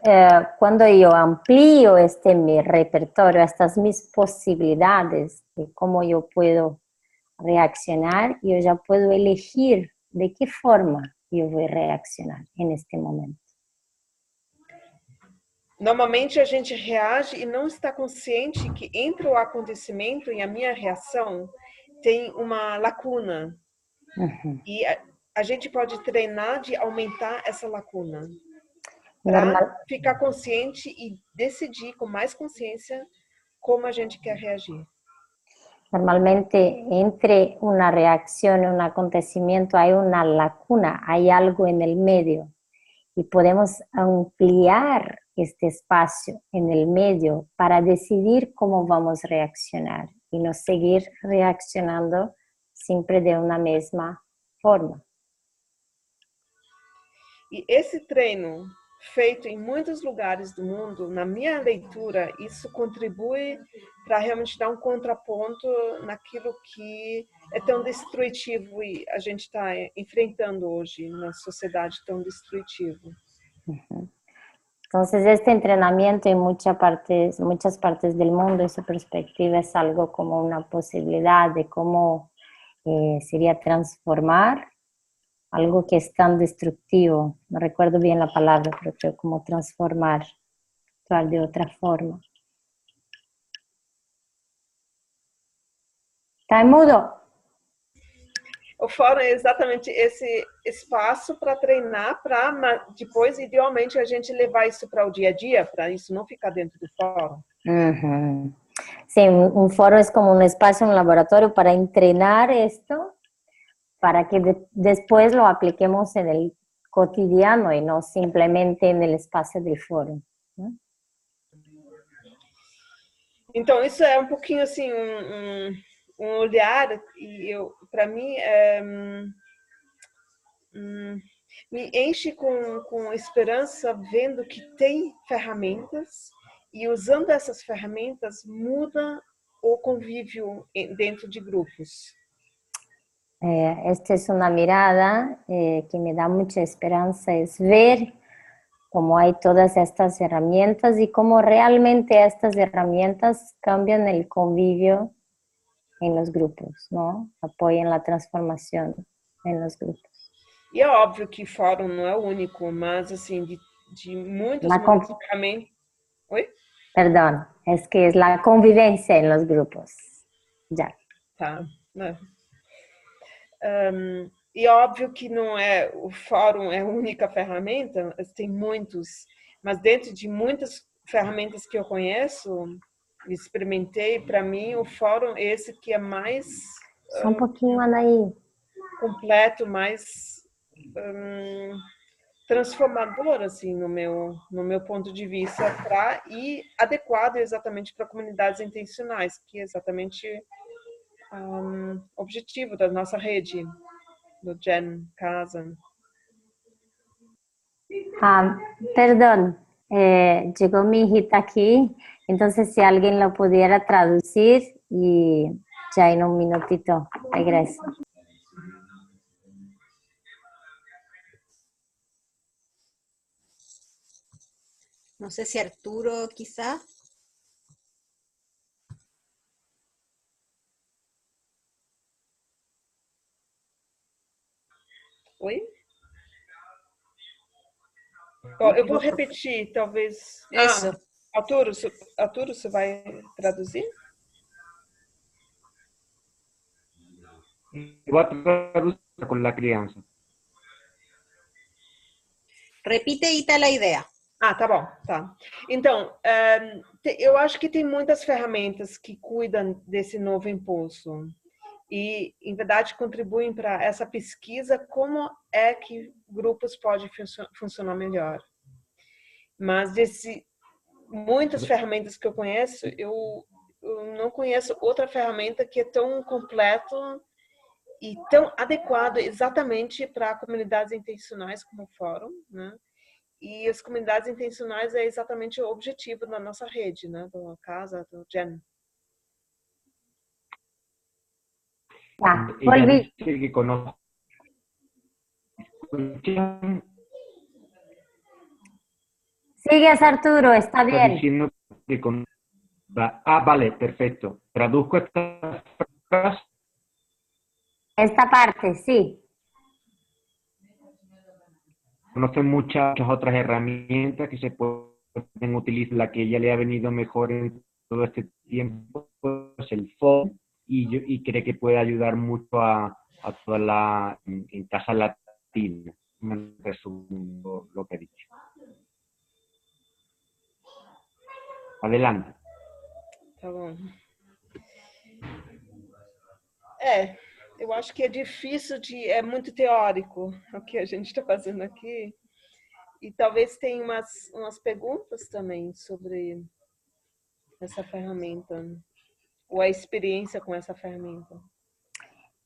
cuando yo amplío mi repertorio, estas mis posibilidades de cómo yo puedo reaccionar, yo ya puedo elegir de qué forma yo voy a reaccionar en este momento. Normalmente a gente reage e não está consciente que entre o acontecimento e a minha reação tem uma lacuna. E a gente pode treinar de aumentar essa lacuna para ficar consciente e decidir com mais consciência como a gente quer reagir. Normalmente entre una reacción y un acontecimiento hay una lacuna, hay algo en el medio y podemos ampliar este espacio en el medio para decidir cómo vamos a reaccionar y no seguir reaccionando siempre de una misma forma. E esse treino feito em muitos lugares do mundo, na minha leitura, isso contribui para realmente dar um contraponto naquilo que é tão destrutivo e a gente está enfrentando hoje na sociedade tão destrutiva. Entonces este entrenamiento en muchas partes del mundo y su perspectiva es algo como una posibilidad de cómo sería transformar algo que es tan destructivo. No recuerdo bien la palabra, pero creo como transformar, actuar de otra forma. ¿Está mudo? O fórum é exatamente esse espaço para treinar, para depois, idealmente, a gente levar isso para o dia a dia, para isso não ficar dentro do fórum. Sí, un foro es como un espacio, un laboratorio para entrenar esto, para que después lo apliquemos en el cotidiano y no simplemente en el espacio del foro. Então, isso é um pouquinho assim, um olhar, e para mim, me enche com esperança vendo que tem ferramentas e usando essas ferramentas muda o convívio dentro de grupos. Esta es una mirada que me da mucha esperanza, es ver cómo hay todas estas herramientas y cómo realmente estas herramientas cambian el convivio en los grupos, ¿no? Apoyan la transformación en los grupos. E é óbvio que fórum não é o único, mas assim, de muitas ferramentas... Oi? Perdón, es que es la convivencia en los grupos. Ya. Tá. E é óbvio que não é o fórum é a única ferramenta, tem muitos, mas dentro de muitas ferramentas que eu conheço, experimentei, para mim o fórum é esse que é mais um pouquinho aí completo, mais transformador assim no meu ponto de vista e adequado exatamente para comunidades intencionais, que é exatamente o objetivo da nossa rede do Gen Casa. Perdón, llegó mi hijita aquí, entonces si alguien lo pudiera traducir y ya en un minutito regreso. No sé si Arturo quizá. Oi? Eu vou repetir, talvez... Isso. Arturo, você vai traduzir? Voy a traducir con la crianza. Repite Ita la ideia. Tá bom, tá. Então, eu acho que tem muitas ferramentas que cuidam desse novo impulso e, em verdade, contribuem para essa pesquisa como é que grupos podem funcionar melhor. Mas muitas ferramentas que eu conheço, eu não conheço outra ferramenta que é tão completa e tão adequada exatamente para comunidades intencionais como o Fórum, né? E as comunidades intencionais é exatamente o objetivo da nossa rede, né? Da casa, do Gen. Volví. Sigues, Arturo, está bien. Vale, perfecto. Traduzco esta frase. Esta parte, sí. Conocen muchas otras herramientas que se pueden utilizar. La que ella le ha venido mejor en todo este tiempo es el FOM y cree que puede ayudar mucho a toda la en casa latina. Me resumo lo que he dicho. Adelante. Tá bom. Eu acho que é difícil é muito teórico o que a gente está fazendo aqui. E talvez tenha umas perguntas também sobre essa ferramenta, ou a experiência con esa herramienta.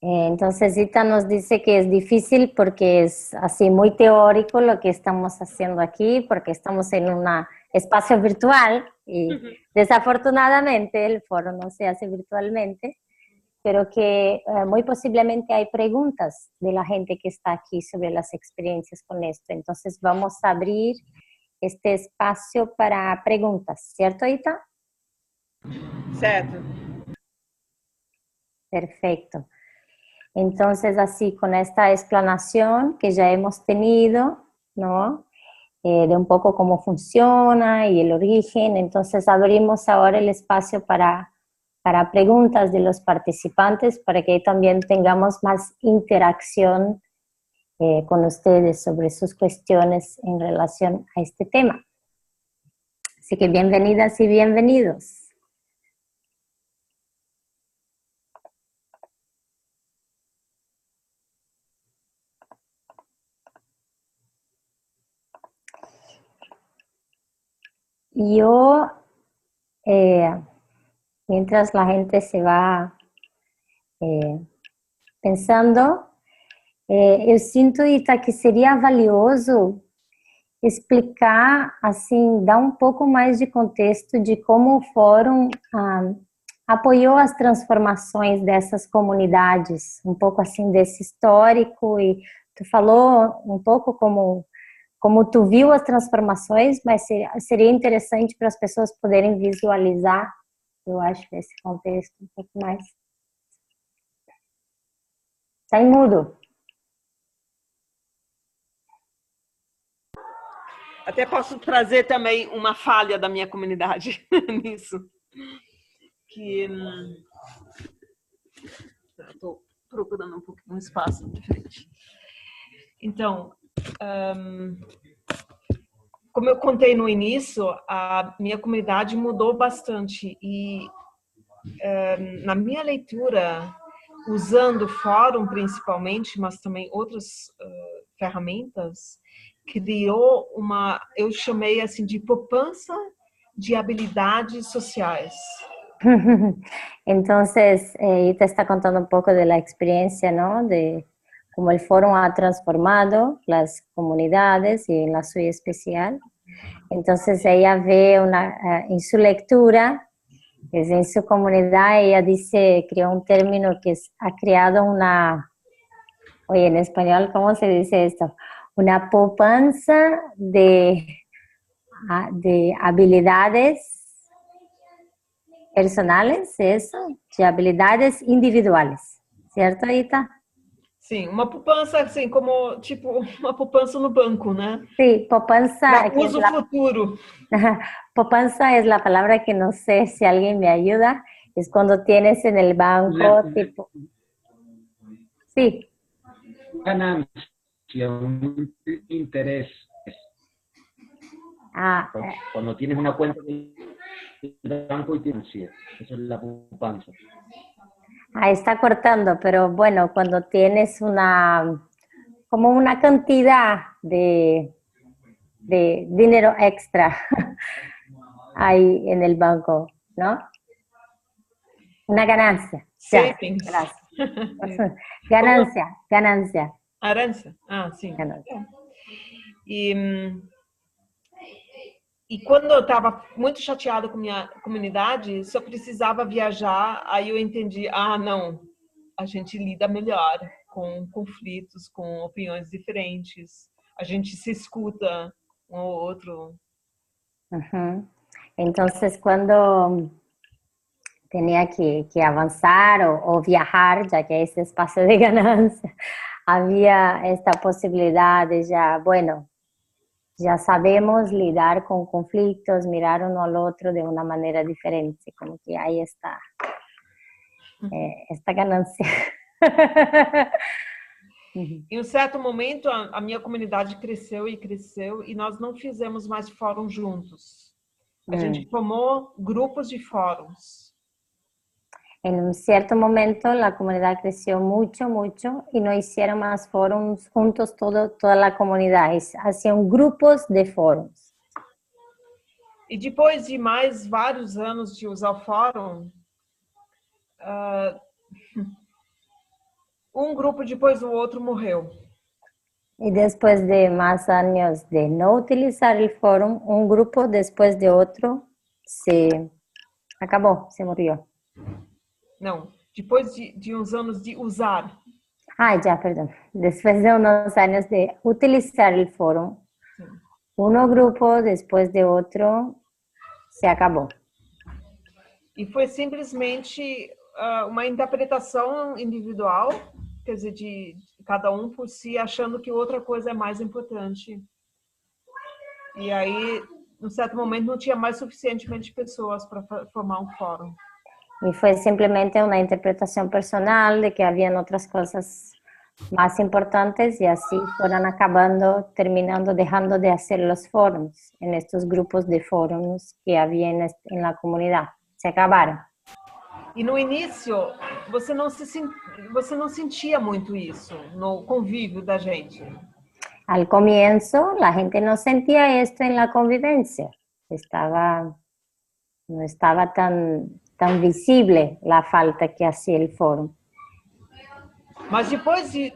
Entonces Ita nos dice que es difícil porque es así muy teórico lo que estamos haciendo aquí, porque estamos en un espacio virtual y desafortunadamente el foro no se hace virtualmente, pero que muy posiblemente hay preguntas de la gente que está aquí sobre las experiencias con esto. Entonces vamos a abrir este espacio para preguntas, ¿cierto, Ita? Certo. Perfecto. Entonces, así, con esta explanación que ya hemos tenido, ¿no? De un poco cómo funciona y el origen, entonces abrimos ahora el espacio para preguntas de los participantes, para que también tengamos más interacción con ustedes sobre sus cuestiones en relación a este tema. Así que bienvenidas y bienvenidos. Yo, mientras la gente se va pensando, Eu sinto, Ita, que seria valioso explicar, assim, dar um pouco mais de contexto de como o fórum apoiou as transformações dessas comunidades, um pouco assim desse histórico, e tu falou um pouco como tu viu as transformações, mas seria interessante para as pessoas poderem visualizar, eu acho, esse contexto um pouco mais. Está em mudo. Até posso trazer também uma falha da minha comunidade nisso. Que estou procurando um pouquinho um espaço diferente. Então, como eu contei no início, a minha comunidade mudou bastante e na minha leitura, usando o fórum principalmente, mas também outras ferramentas, criou eu chamei assim de poupança de habilidades sociais. Entonces, Ita está contando un poco de la experiencia, ¿no? De cómo el foro ha transformado las comunidades y en la suya especial. Entonces, ella ve en su lectura, en su comunidad, ella dice, creó un término que ha creado oye, en español, ¿cómo se dice esto? Una poupanza de habilidades personales, eso, de habilidades individuales, ¿cierto, Ita? Sim, uma poupança assim como tipo uma poupança no banco, né? Sí, poupanza. Para uso futuro. Poupanza es la palabra que no sé si alguien me ayuda. Es cuando tienes en el banco, tipo. Sí. Ganancia, un interés. Cuando tienes una cuenta de banco y tienes, eso es la poupanza. Ahí está cortando, pero bueno, cuando tienes como una cantidad de dinero extra ahí en el banco, ¿no? Una ganancia. Savings. Gracias. Ganancia. Herança. Ah, sim. Ganancia. E quando eu estava muito chateada com minha comunidade, só precisava viajar, aí eu entendi, não, a gente lida melhor com conflitos, com opiniões diferentes, a gente se escuta um ao outro. Entonces, cuando tenía que avanzar o viajar, ya que hay ese espacio de ganancia, había esta posibilidad de ya sabemos lidar con conflictos, mirar uno al otro de una manera diferente, como que hay esta ganancia. Em um certo momento, a minha comunidade cresceu e nós não fizemos mais fórum juntos. A gente formou grupos de fóruns. En un cierto momento la comunidad creció mucho, mucho y no hicieron más foros juntos toda la comunidad, hacían grupos de foros. E depois de mais vários anos de usar o fórum, um grupo depois do outro morreu. Y después de más años de no utilizar el foro, un grupo después de otro se acabó, se murió. Não, depois de uns anos de usar. Ya, perdón. Después de unos años de utilizar el foro, uno grupo después de otro se acabó. E foi simplesmente uma interpretação individual, quer dizer, de cada um por si, achando que outra coisa é mais importante. E aí, num certo momento, não tinha mais suficientemente pessoas para formar um fórum. Y fue simplemente una interpretación personal de que habían otras cosas más importantes y así fueron terminando, dejando de hacer los foros en estos grupos de foros que había en la comunidad. Se acabaram. E no início, você não sentia muito isso no convívio da gente. Al comienzo, la gente no sentía esto en la convivencia. No estaba tan visible la falta que hacía el foro. Mas depois de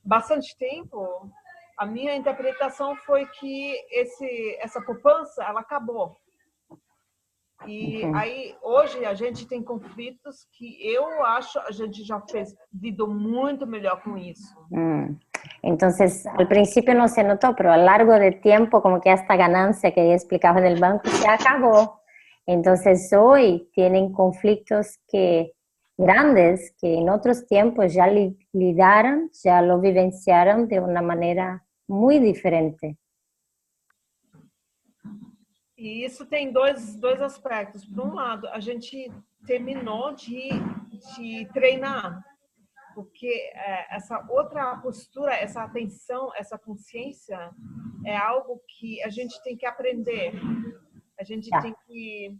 bastante tempo, a minha interpretação foi que essa poupança, ela acabou. E aí, hoje, a gente tem conflitos que eu acho a gente já lidou muito melhor com isso. Entonces, al principio no se notó, pero a lo largo del tiempo, como que esta ganancia que explicaba del banco se acabó. Entonces, hoy tienen conflictos grandes que en otros tiempos ya lidaron, ya lo vivenciaron de una manera muy diferente. E isso tem dois aspectos. Por um lado, a gente terminou de treinar, porque essa outra postura, essa atenção, essa consciência é algo que a gente tem que aprender. A gente tem que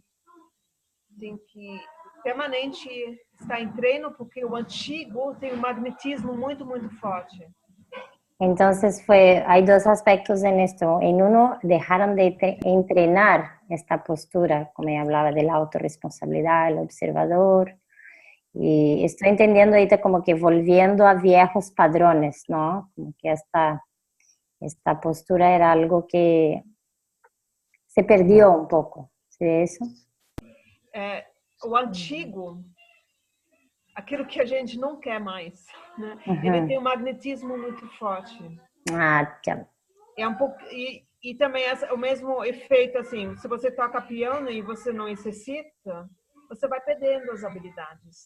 permanente estar em treino, porque o antigo tem um magnetismo muito, muito forte. Entonces hay dos aspectos en esto. En uno, dejaron de entrenar esta postura, como hablaba de la autorresponsabilidad, el observador. Y estoy entendiendo ahorita como que volviendo a viejos padrones, ¿no? Como que esta postura era algo que se perdió un poco. ¿Sí eso? O antigo, aquilo que a gente não quer mais, né? Ele tem um magnetismo muito forte. É um pouco e também o mesmo efeito assim, se você toca piano e você não exercita, você vai perdendo as habilidades.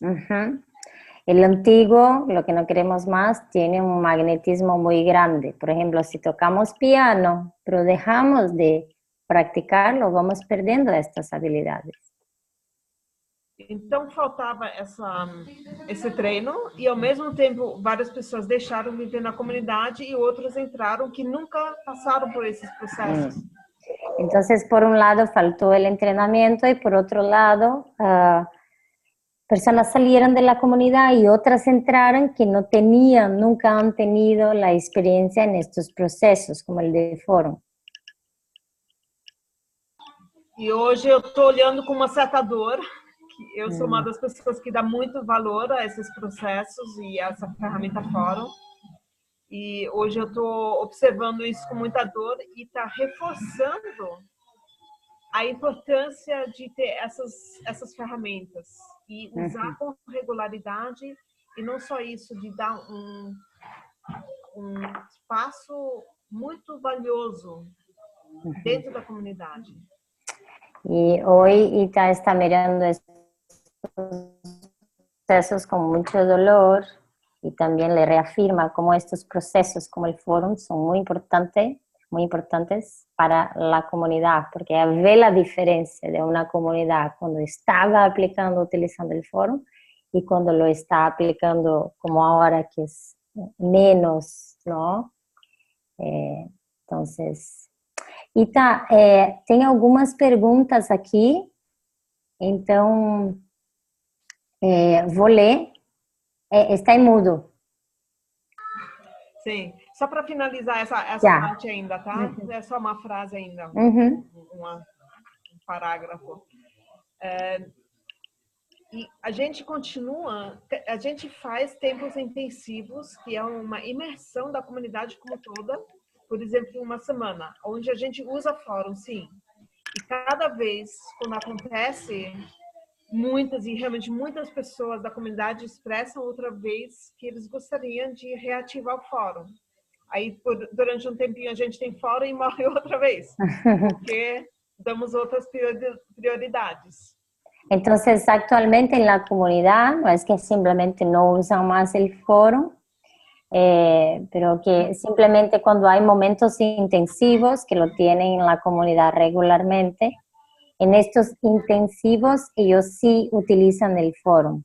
El antiguo, lo que no queremos más, tiene un magnetismo muy grande. Por ejemplo, si tocamos piano, pero dejamos de practicarlo, vamos perdiendo estas habilidades. Então faltava esse treino e ao mesmo tempo várias pessoas deixaram de viver na comunidade e outros entraram que nunca passaram por esses processos. Entonces, por un lado faltó el entrenamiento y por otro lado personas salieron de la comunidad y otras entraron que no tenían, nunca han tenido la experiencia en estos procesos como el de fórum. E hoje eu estou olhando com uma certa dor. Eu sou uma das pessoas que dá muito valor a esses processos e a essa ferramenta fórum. E hoje eu estou observando isso com muita dor e está reforçando a importância de ter essas ferramentas e usar com regularidade, e não só isso, de dar um espaço muito valioso dentro da comunidade. Y hoy Ita está mirando estos procesos con mucho dolor y también le reafirma cómo estos procesos como el fórum son muy importantes para la comunidad, porque ve la diferencia de una comunidad cuando estaba utilizando el fórum y cuando lo está aplicando como ahora, que es menos, ¿no? Entonces, Ita, tem algumas perguntas aqui, então vou ler. Está em mudo. Sim, só para finalizar essa parte ainda, tá? É só uma frase ainda, um parágrafo. E a gente faz tempos intensivos, que é uma imersão da comunidade como toda, por exemplo, uma semana, onde a gente usa fórum, sim. E cada vez, quando acontece, realmente muitas pessoas da comunidade expressam outra vez que eles gostariam de reativar o fórum. Aí, durante um tempinho, a gente tem fórum e morre outra vez, porque damos outras prioridades. Entonces, actualmente en la comunidad, no es que simplemente no usan más el foro, pero que simplemente cuando hay momentos intensivos que lo tienen en la comunidad regularmente, en estos intensivos ellos sí utilizan el foro.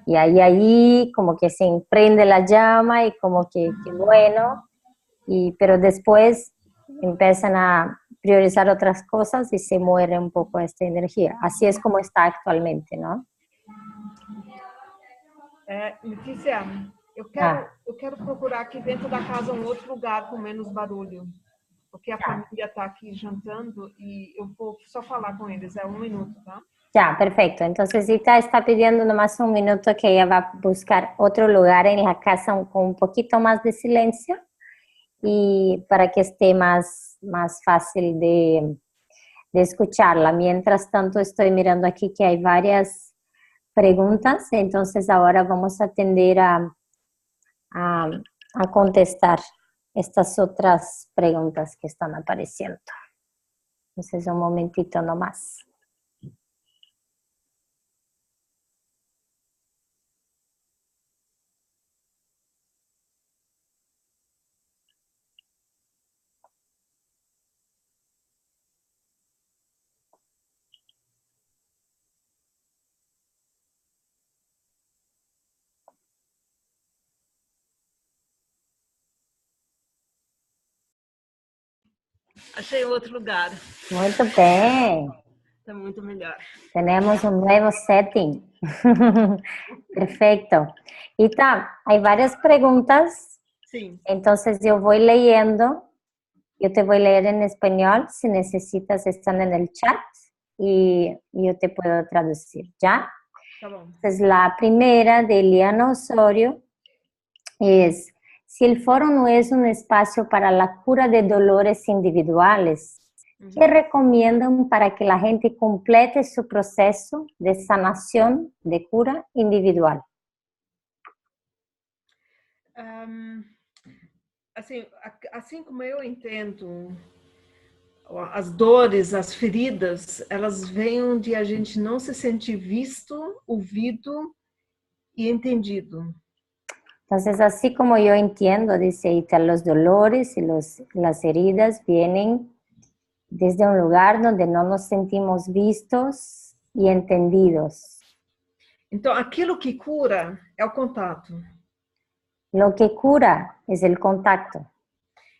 Y ahí como que se emprende la llama y como que bueno, pero después empiezan a priorizar otras cosas y se muere un poco esta energía. Así es como está actualmente, ¿no? Letícia, eu quero procurar aqui dentro da casa um outro lugar com menos barulho. porque a família está aqui jantando e eu vou só falar com eles, é 1 minuto, tá? Ya, perfecto. Entonces Ita está pidiendo nomás un minuto que ella va a buscar otro lugar en la casa con un poquito más de silencio y para que esté más fácil de escucharla. Mientras tanto estoy mirando aquí que hay varias preguntas, entonces ahora vamos a atender a contestar estas otras preguntas que están apareciendo. Entonces un momentito nomás. Achei outro lugar. Muito bem. Está muito melhor. Tenemos un nuevo setting. Perfecto. Ita, hay varias preguntas. Sim. Entonces yo voy leyendo. Yo te voy a leer en español. Si necesitas, están en el chat y yo te puedo traducir. ¿Ya? Tá bom. Entonces, la primera de Eliana Osorio es: si el foro no es un espacio para la cura de dolores individuales, ¿qué recomiendan para que la gente complete su proceso de sanación, de cura individual? Assim como eu entendo, as dores, as feridas, elas vêm de a gente não se sentir visto, ouvido e entendido. Entonces, así como yo entiendo, dice Ita, los dolores y las heridas vienen desde un lugar donde no nos sentimos vistos y entendidos. Então, aquilo que cura é o contato. Lo que cura es el contacto.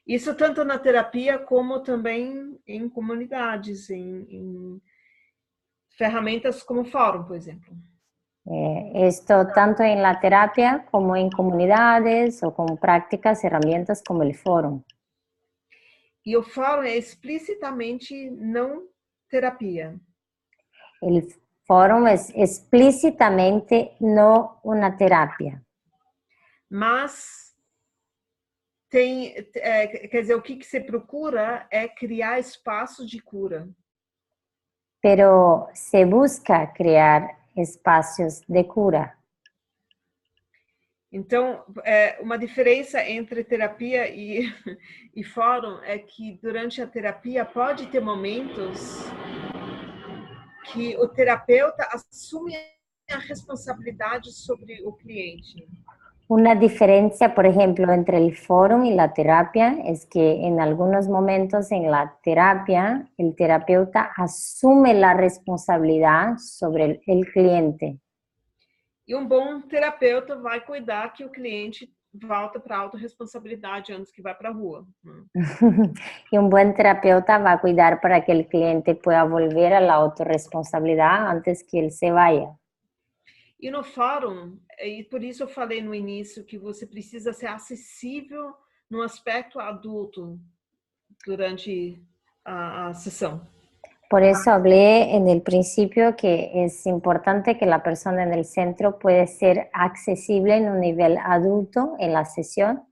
Isso tanto na terapia como também em comunidades, em ferramentas como o fórum, por exemplo. Esto tanto en la terapia como en comunidades o con prácticas, herramientas como el foro. E o fórum é explicitamente não terapia. El foro es explícitamente no una terapia. Mas quer dizer, o que se procura é criar espaços de cura. Pero se busca crear espacios de cura. Então, uma diferença entre terapia e fórum é que durante a terapia pode ter momentos que o terapeuta assume a responsabilidade sobre o cliente. Una diferencia, por ejemplo, entre el foro y la terapia es que en algunos momentos en la terapia el terapeuta asume la responsabilidad sobre el cliente. E bom terapeuta vai cuidar que o cliente volta para a autorresponsabilidade antes que vá para a rua. Y un buen terapeuta va a cuidar para que el cliente pueda volver a la autorresponsabilidad antes que él se vaya. E no fórum, e por isso eu falei no início que você precisa ser acessível no aspecto adulto durante a sessão. Por eso hablé en el principio que es importante que la persona en el centro puede ser accesible en un nivel adulto en la sesión.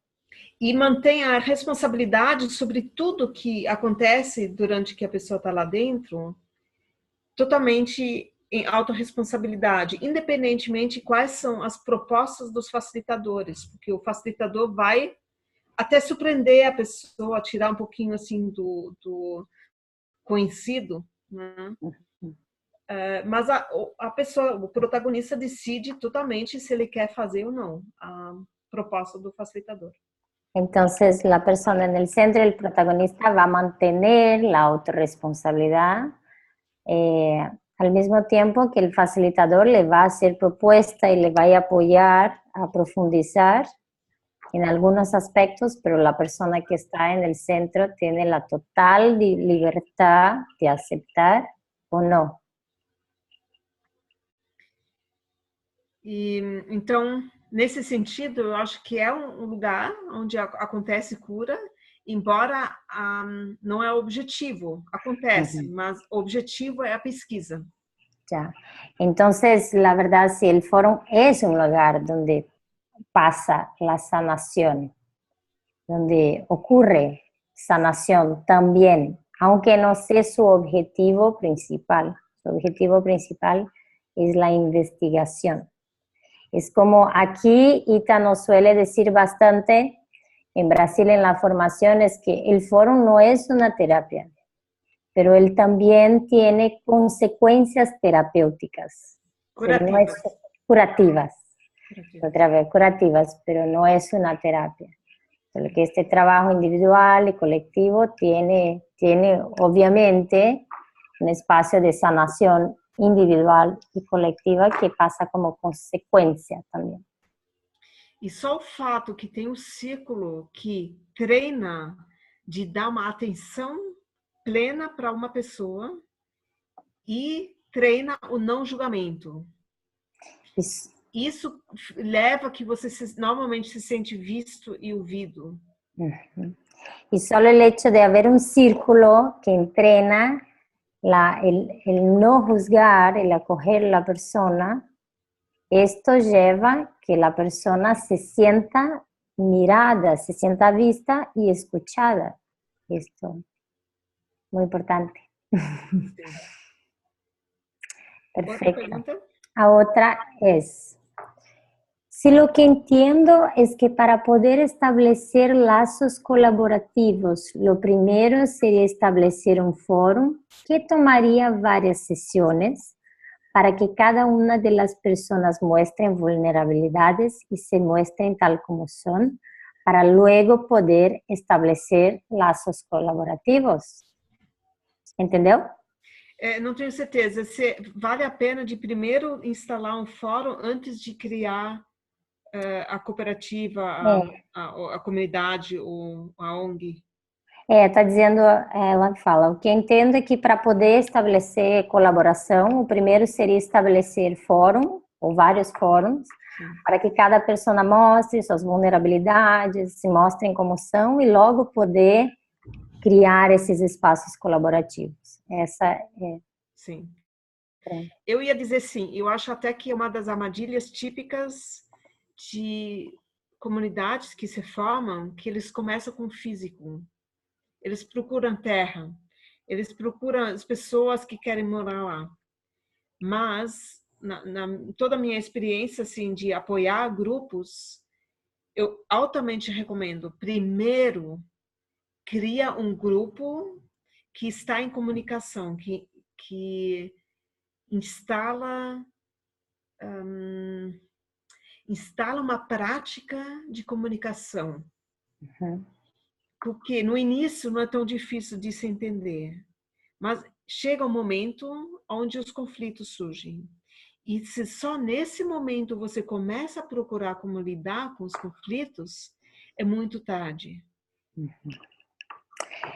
E mantenha a responsabilidade sobre tudo que acontece durante que a pessoa está lá dentro, totalmente em autorresponsabilidade, independentemente de quais são as propostas dos facilitadores, porque o facilitador vai até surpreender a pessoa, tirar um pouquinho assim do conhecido, né? Mas a pessoa, o protagonista decide totalmente se ele quer fazer ou não a proposta do facilitador. Entonces la persona en el centro, el protagonista, va a mantener la autorresponsabilidad al mismo tiempo que el facilitador le va a hacer propuesta y le va a apoyar a profundizar en algunos aspectos, pero la persona que está en el centro tiene la total libertad de aceptar o no. E então, nesse sentido, eu acho que é um lugar onde acontece cura embora não é o objetivo, acontece, mas o objetivo é a pesquisa. Ya. Entonces, la verdad, si el foro es un lugar donde pasa la sanación, donde ocurre sanación también, aunque no sea su objetivo principal. Su objetivo principal es la investigación. Es como aquí Ita nos suele decir bastante, en Brasil en la formación, es que el foro no es una terapia, pero él también tiene consecuencias terapéuticas. Pero no es curativas. Otra vez, curativas, pero no es una terapia. Porque este trabajo individual y colectivo tiene obviamente un espacio de sanación individual y colectiva que pasa como consecuencia também. E só o fato que tem um círculo que treina de dar uma atenção plena para uma pessoa e treina o não julgamento. Isso leva a que você normalmente se sente visto e ouvido. Y solo el hecho de haber un círculo que entrena el no juzgar, el acoger a la persona, esto lleva que la persona se sienta mirada, se sienta vista y escuchada. Esto, muy importante. Perfecto. ¿Otra pregunta? La otra es, si lo que entiendo es que para poder establecer lazos colaborativos, lo primero sería establecer un foro que tomaría varias sesiones para que cada una de las personas muestren vulnerabilidades y se muestren tal como son, para luego poder establecer lazos colaborativos. ¿Entendeu? Não tenho certeza. Vale a pena de primeiro instalar um fórum antes de criar a cooperativa, a comunidade, ou a ONG? Está dizendo, ela fala, o que entendo é que para poder estabelecer colaboração, o primeiro seria estabelecer fórum, ou vários fóruns, para que cada pessoa mostre suas vulnerabilidades, se mostrem como são e logo poder criar esses espaços colaborativos. Essa é... Sim. Eu ia dizer sim, eu acho até que é uma das armadilhas típicas de comunidades que se formam, que eles começam com o físico. Eles procuram terra, eles procuram as pessoas que querem morar lá. Mas, toda a minha experiência assim, de apoiar grupos, eu altamente recomendo, primeiro, cria um grupo que está em comunicação, que instala uma prática de comunicação. Porque no início não é tão difícil de se entender, mas chega um momento onde os conflitos surgem. E se só nesse momento você começa a procurar como lidar com os conflitos, é muito tarde.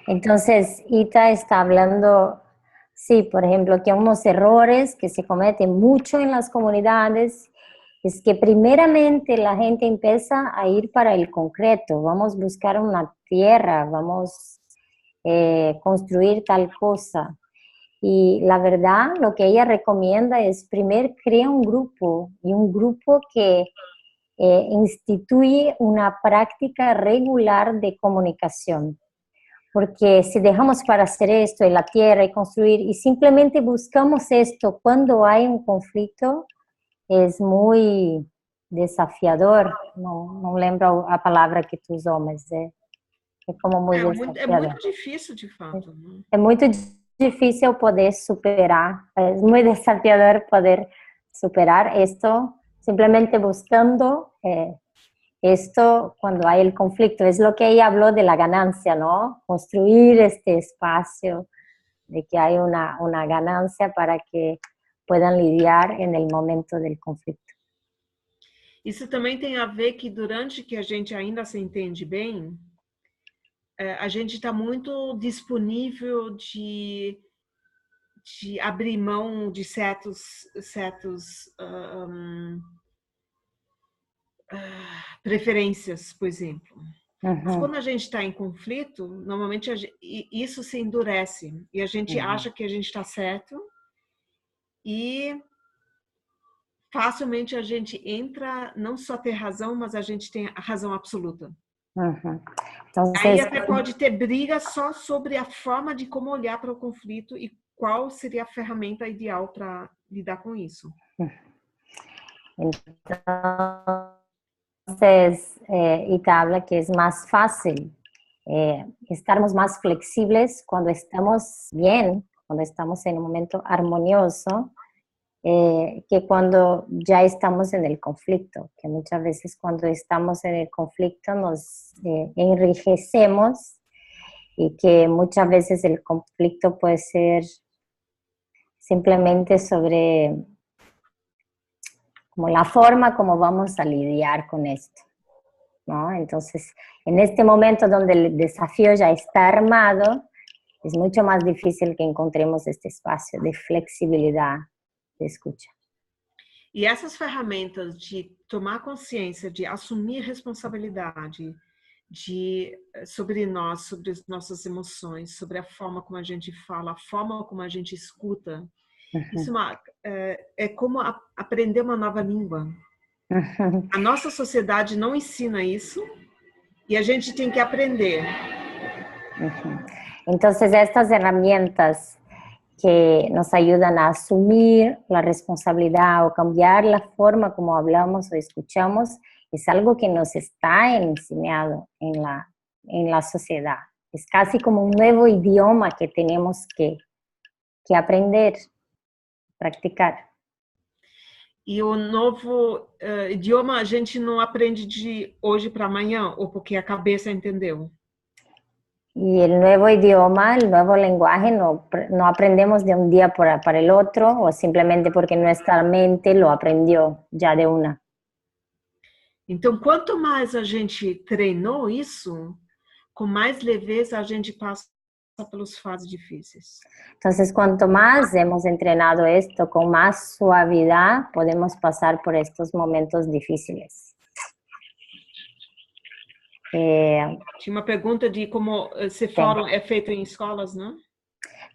Entonces, Ita está hablando, sí, por ejemplo, que unos errores que se cometen mucho en las comunidades es que primeramente la gente empieza a ir para el concreto, vamos a buscar una tierra, vamos a construir tal cosa. Y la verdad, lo que ella recomienda es primero crear un grupo, y un grupo que instituye una práctica regular de comunicación. Porque si dejamos para hacer esto en la tierra y construir, y simplemente buscamos esto cuando hay un conflicto, es muy desafiador. Não lembro a palavra que tu usou, mas é como muito desafiador. É muito difícil, de fato. É muito difícil poder superar, é muito desafiador poder superar esto, simplemente buscando esto cuando hay el conflicto. Es lo que ella habló de la ganancia, ¿no? Construir este espacio, de que hay una ganancia para que puedan lidiar en el momento del conflicto. Isso também tem a ver que durante que a gente ainda se entende bem, a gente está muito disponível de abrir mão de certos preferências, por exemplo. Mas Uhum, quando a gente está em conflito, normalmente isso se endurece e a gente acha que a gente está certo e facilmente a gente entra, não só ter razão, mas a gente tem a razão absoluta. uhum. Aí Entonces, até pode ter briga só sobre a forma de como olhar para o conflito e qual seria a ferramenta ideal para lidar com isso. entonces Ita habla que es más fácil estarmos más flexibles cuando estamos bien, cuando estamos en un momento armonioso, que cuando ya estamos en el conflicto, que muchas veces cuando estamos en el conflicto nos enrijecemos y que muchas veces el conflicto puede ser simplemente sobre como la forma como vamos a lidiar con esto, ¿no? Entonces, en este momento donde el desafío ya está armado, es mucho más difícil que encontremos este espacio de flexibilidad, de escucha. E essas ferramentas de tomar consciência, de assumir responsabilidade sobre nós, sobre as nossas emoções, sobre a forma como a gente fala, a forma como a gente escuta, isso é como aprender uma nova língua. A nossa sociedade não ensina isso e a gente tem que aprender. Entonces, estas herramientas que nos ayudan a asumir la responsabilidad o cambiar la forma como hablamos o escuchamos, es algo que nos está enseñado en la sociedad. Es casi como un nuevo idioma que tenemos que aprender, practicar. E o novo idioma a gente não aprende de hoje para amanhã, ou porque a cabeça entendeu. Y el nuevo idioma, el nuevo lenguaje, no aprendemos de un día para el otro o simplemente porque nuestra mente lo aprendió ya de una. Então, quanto mais a gente treinou isso, com mais leveza a gente passa pelas fases difíceis. Entonces, cuanto más hemos entrenado esto, con más suavidad podemos pasar por estos momentos difíciles. Tinha uma pergunta de como esse fórum é feito em escolas, né?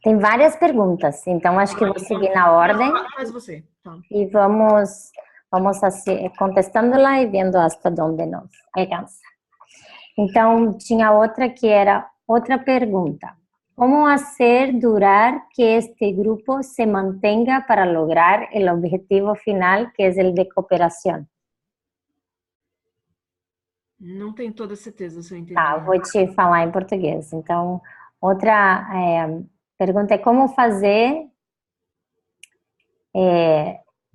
Tem várias perguntas, então acho que vou seguir na ordem. Faz você. Tá. E vamos assim, contestando-la e vendo hasta onde nos alcança. Então, tinha outra que era outra pergunta. ¿Cómo hacer durar que este grupo se mantenga para lograr el objetivo final, que es el de cooperación? Não tenho toda certeza se eu entendi. Tá, vou te falar em português. Então, outra pergunta é como fazer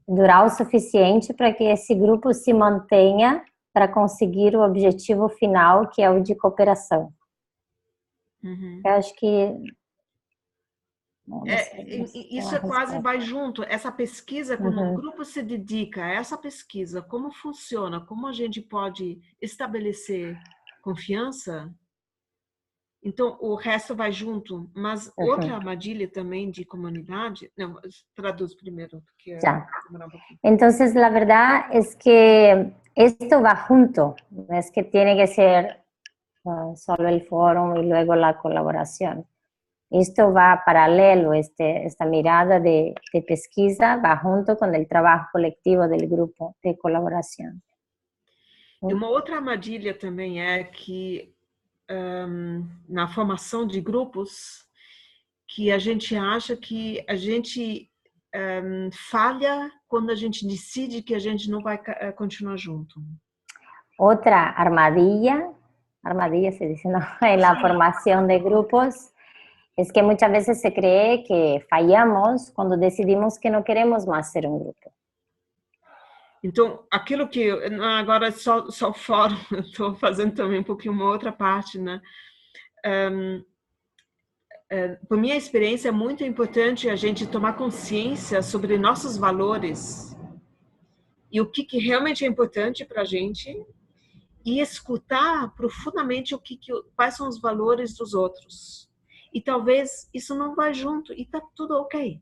durar o suficiente para que esse grupo se mantenha para conseguir o objetivo final, que é o de cooperação. Eu acho que... Isso quase vai junto. Essa pesquisa, quando o grupo se dedica a essa pesquisa, como funciona, como a gente pode estabelecer confiança, então o resto vai junto. Mas outra armadilha também de comunidade... Não, traduz primeiro, porque ya. Entonces, la verdad es que esto va junto, no es que tiene que ser solo el foro y luego la colaboración. Esto va paralelo, esta mirada de pesquisa va junto con el trabajo colectivo del grupo de colaboración. E uma outra armadilha também é que na formação de grupos, que a gente acha que a gente falha quando a gente decide que a gente não vai continuar junto. Otra armadilla se dice, ¿no? En la formación de grupos, es que muchas veces se cree que fallamos cuando decidimos que no queremos más ser un grupo. Então, aquilo que... Agora, só o fórum, eu estou fazendo também um pouquinho uma outra parte, né? Por minha experiência, é muito importante a gente tomar consciência sobre nossos valores e o que realmente é importante para a gente e escutar profundamente quais são os valores dos outros. E talvez isso não vá junto e está tudo ok.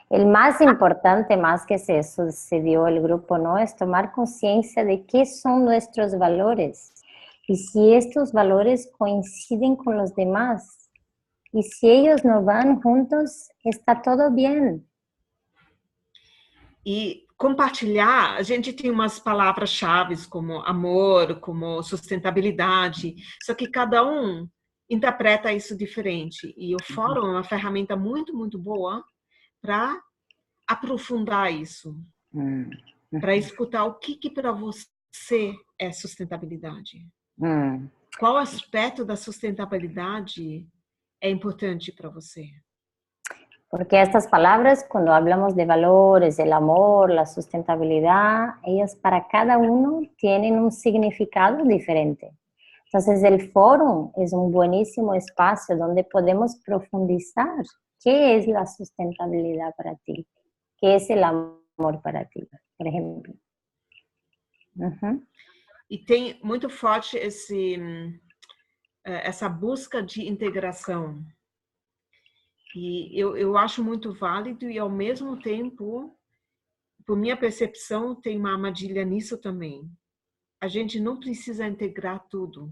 El más importante, más que se sucedió el grupo, ¿no? Es tomar conciencia de qué son nuestros valores y si estos valores coinciden con los demás, y si ellos no van juntos, está todo bien. E compartilhar, a gente tem umas palavras-chave como amor, como sustentabilidade, só que cada um interpreta isso diferente. E o fórum é uma ferramenta muito, muito boa para aprofundar isso, para escutar o que para você é sustentabilidade. Qual aspecto da sustentabilidade é importante para você? Porque estas palabras, cuando hablamos de valores, el amor, la sustentabilidad, ellas para cada uno tienen un significado diferente. Entonces el foro es un buenísimo espacio donde podemos profundizar qué es la sustentabilidad para ti, qué es el amor para ti, por ejemplo. E tem muito forte essa busca de integração. E eu acho muito válido e, ao mesmo tempo, por minha percepção, tem uma armadilha nisso também. A gente não precisa integrar tudo.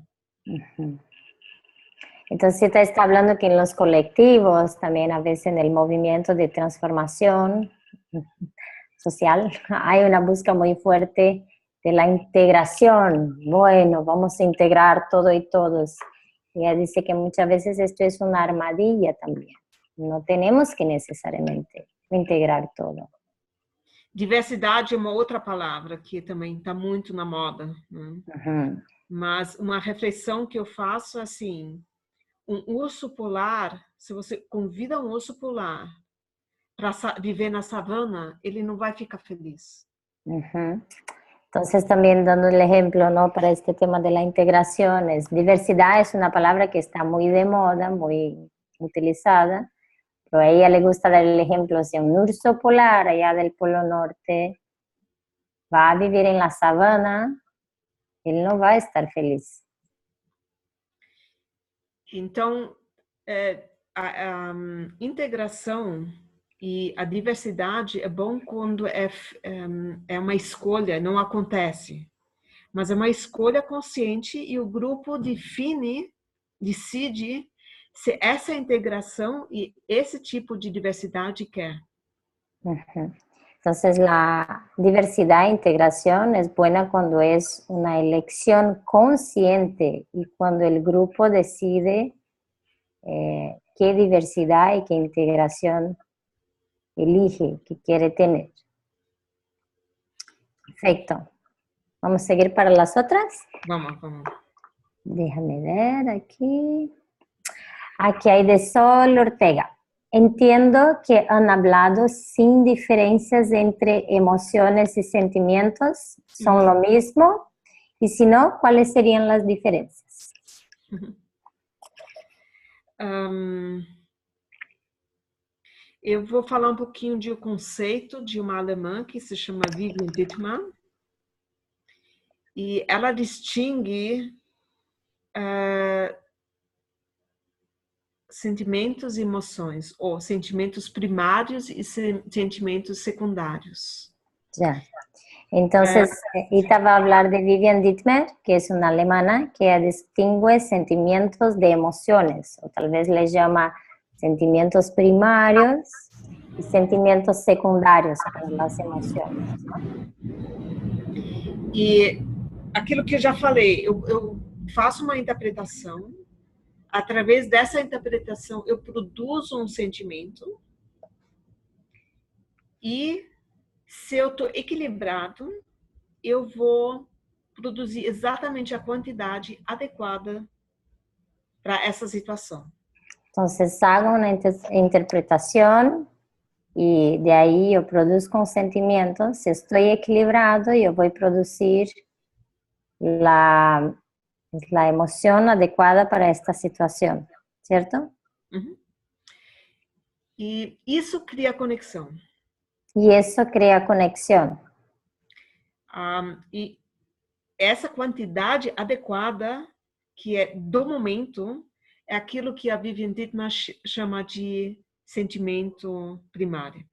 Entonces, usted está hablando que en los colectivos, también a veces en el movimiento de transformación social, hay una busca muy fuerte de la integración. Bueno, vamos a integrar todo y todos. Ella dice que muchas veces esto es una armadilla también. No tenemos que necesariamente integrar todo. Diversidade é uma outra palavra que também está muito na moda, né? Mas uma reflexão que eu faço é assim, um urso polar, se você convida um urso polar para viver na savana, ele não vai ficar feliz. Entonces también dando el ejemplo, ¿no? Para este tema de la integración, diversidad es una palabra que está muy de moda, muy utilizada, pero a ella le gusta dar el ejemplo, si un urso polar allá del Polo Norte va a vivir en la sabana, él no va a estar feliz. Então, a integração e a diversidade é bom quando é uma escolha, não acontece. Mas é uma escolha consciente e o grupo decide se essa integração e esse tipo de diversidade quer. Entonces la diversidad e integración es buena cuando es una elección consciente y cuando el grupo decide qué diversidad y qué integración elige, que quiere tener. Perfecto. ¿Vamos a seguir para las otras? Vamos. Déjame ver aquí. Aquí hay de Sol Ortega. Entiendo que han hablado sin diferencias entre emociones y sentimientos. ¿Son lo mismo? Y si no, ¿cuáles serían las diferencias? Eu vou falar um pouquinho de um conceito de uma alemã que se chama Vivian Dittmann. E ela distingue sentimentos e emoções, ou sentimentos primários e sentimentos secundários. Ya. Entonces, ahorita va a hablar de Vivian Dittmer, que es una alemana que distingue sentimientos de emociones, o tal vez les llama sentimientos primarios y sentimientos secundarios para las emociones, ¿no? E aquilo que eu já falei, eu faço uma interpretação. Através dessa interpretação, eu produzo um sentimento e, se eu estou equilibrado, eu vou produzir exatamente a quantidade adequada para essa situação. Entonces, hago una interpretación y de ahí yo produzco un sentimiento. Si estoy equilibrado, yo voy a producir la emoción adecuada para esta situación, ¿cierto? E isso cria conexão. Y eso crea conexión. E essa quantidade adequada, que é do momento, é aquilo que a Vivian Dittmann chama de sentimento primário.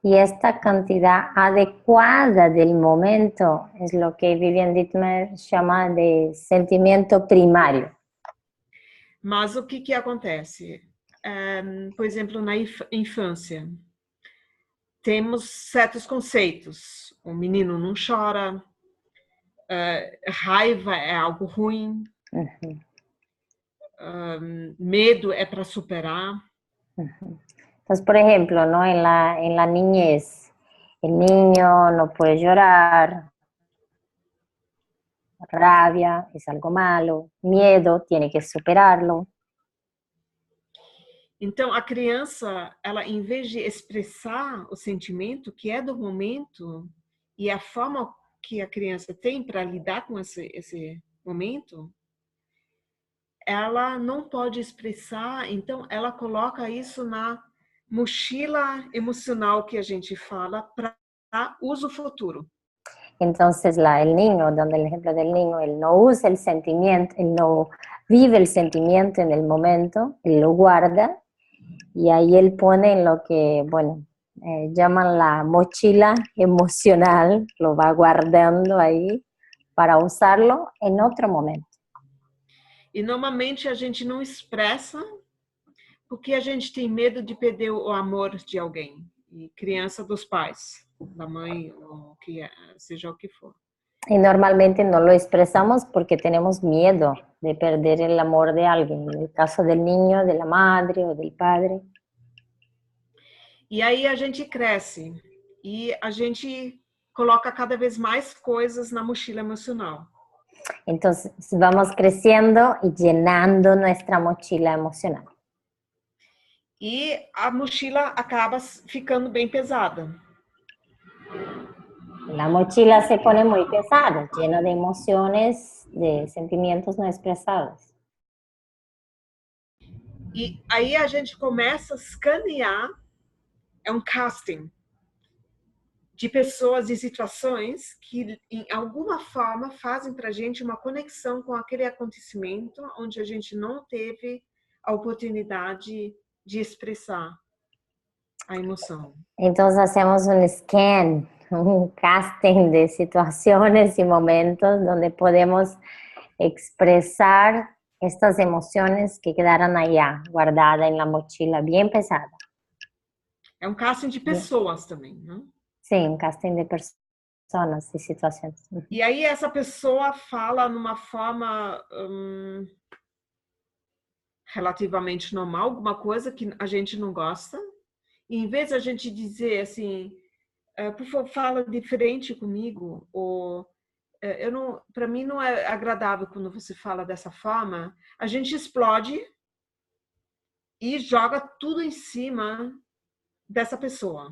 Y esta cantidad adecuada del momento es lo que Vivian Dittmer llama de sentimiento primario. Mas o que acontece? Por exemplo, na infância, temos certos conceitos. O menino não chora, raiva é algo ruim, Ujú, medo é para superar. ujú. Entonces, por ejemplo, ¿no? En la niñez, el niño no puede llorar, rabia es algo malo, miedo tiene que superarlo. Então, a criança, ela, em vez de expressar o sentimento que é do momento e a forma que a criança tem para lidar com esse momento, ela não pode expressar, então ela coloca isso na mochila emocional que a gente fala para uso futuro. Entonces el niño, dando el ejemplo del niño, él no usa el sentimiento, él no vive el sentimiento en el momento, él lo guarda y ahí él pone en lo que, bueno, llaman la mochila emocional, lo va guardando ahí para usarlo en otro momento. E normalmente a gente não expressa porque a gente tem medo de perder o amor de alguém. E criança dos pais, da mãe, ou que seja o que for. Y normalmente no lo expresamos porque tenemos miedo de perder el amor de alguien, en el caso del niño, de la madre o del padre. E aí a gente cresce e a gente coloca cada vez mais coisas na mochila emocional. Entonces vamos creciendo y llenando nuestra mochila emocional. E a mochila acaba ficando bem pesada. La mochila se pone muy pesada, llena de emociones, de sentimientos no expresados. E aí a gente começa a escanear, é um casting de pessoas e situações que, em alguma forma, fazem para a gente uma conexão com aquele acontecimento onde a gente não teve a oportunidade de expressar a emoção. Entonces hacemos un scan, un casting de situaciones y momentos donde podemos expresar estas emociones que quedaron allá, guardadas en la mochila, bien pesada. É um casting de pessoas também, né? Sí, un casting de personas y situaciones. E aí essa pessoa fala numa forma relativamente normal, alguma coisa que a gente não gosta. E em vez de a gente dizer assim, por favor, fala diferente comigo, ou para mim não é agradável quando você fala dessa forma, a gente explode e joga tudo em cima dessa pessoa.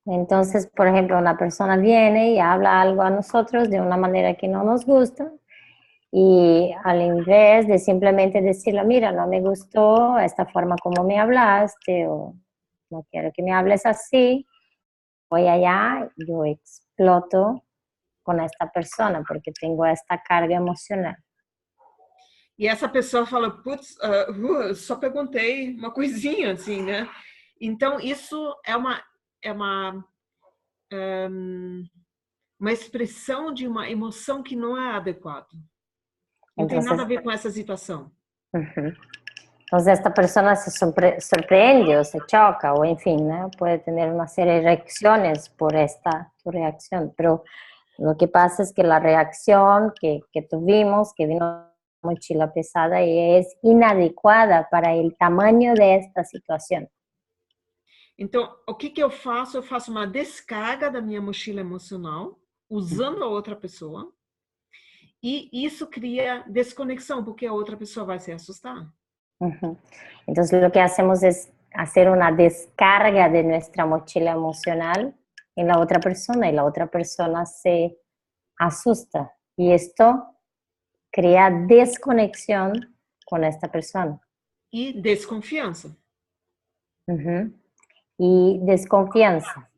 Entonces, por ejemplo, una persona viene y habla algo a nosotros de una manera que no nos gusta y al invés de simplemente decirle, mira, no me gustó esta forma como me hablaste o no quiero que me hables así, voy allá y yo exploto con esta persona porque tengo esta carga emocional. E essa pessoa fala, putz, só perguntei uma coisinha assim, né? Então, isso é uma expressão de uma emoção que não é adequada. Não tem nada a ver com essa situação. Entonces esta persona se sorprende o se choca o en fin, ¿no? Puede tener una serie de reacciones por esta tu reacción, pero lo que pasa es que la reacción que tuvimos, que vino mochila pesada, es inadecuada para el tamaño de esta situación. Então, o que eu faço? Eu faço uma descarga da minha mochila emocional, usando a outra pessoa, e isso cria desconexão, porque a outra pessoa vai se assustar. Entonces lo que hacemos es hacer una descarga de nuestra mochila emocional en la otra persona y la otra persona se asusta y esto crea desconexión con esta persona. E desconfiança. Y desconfianza.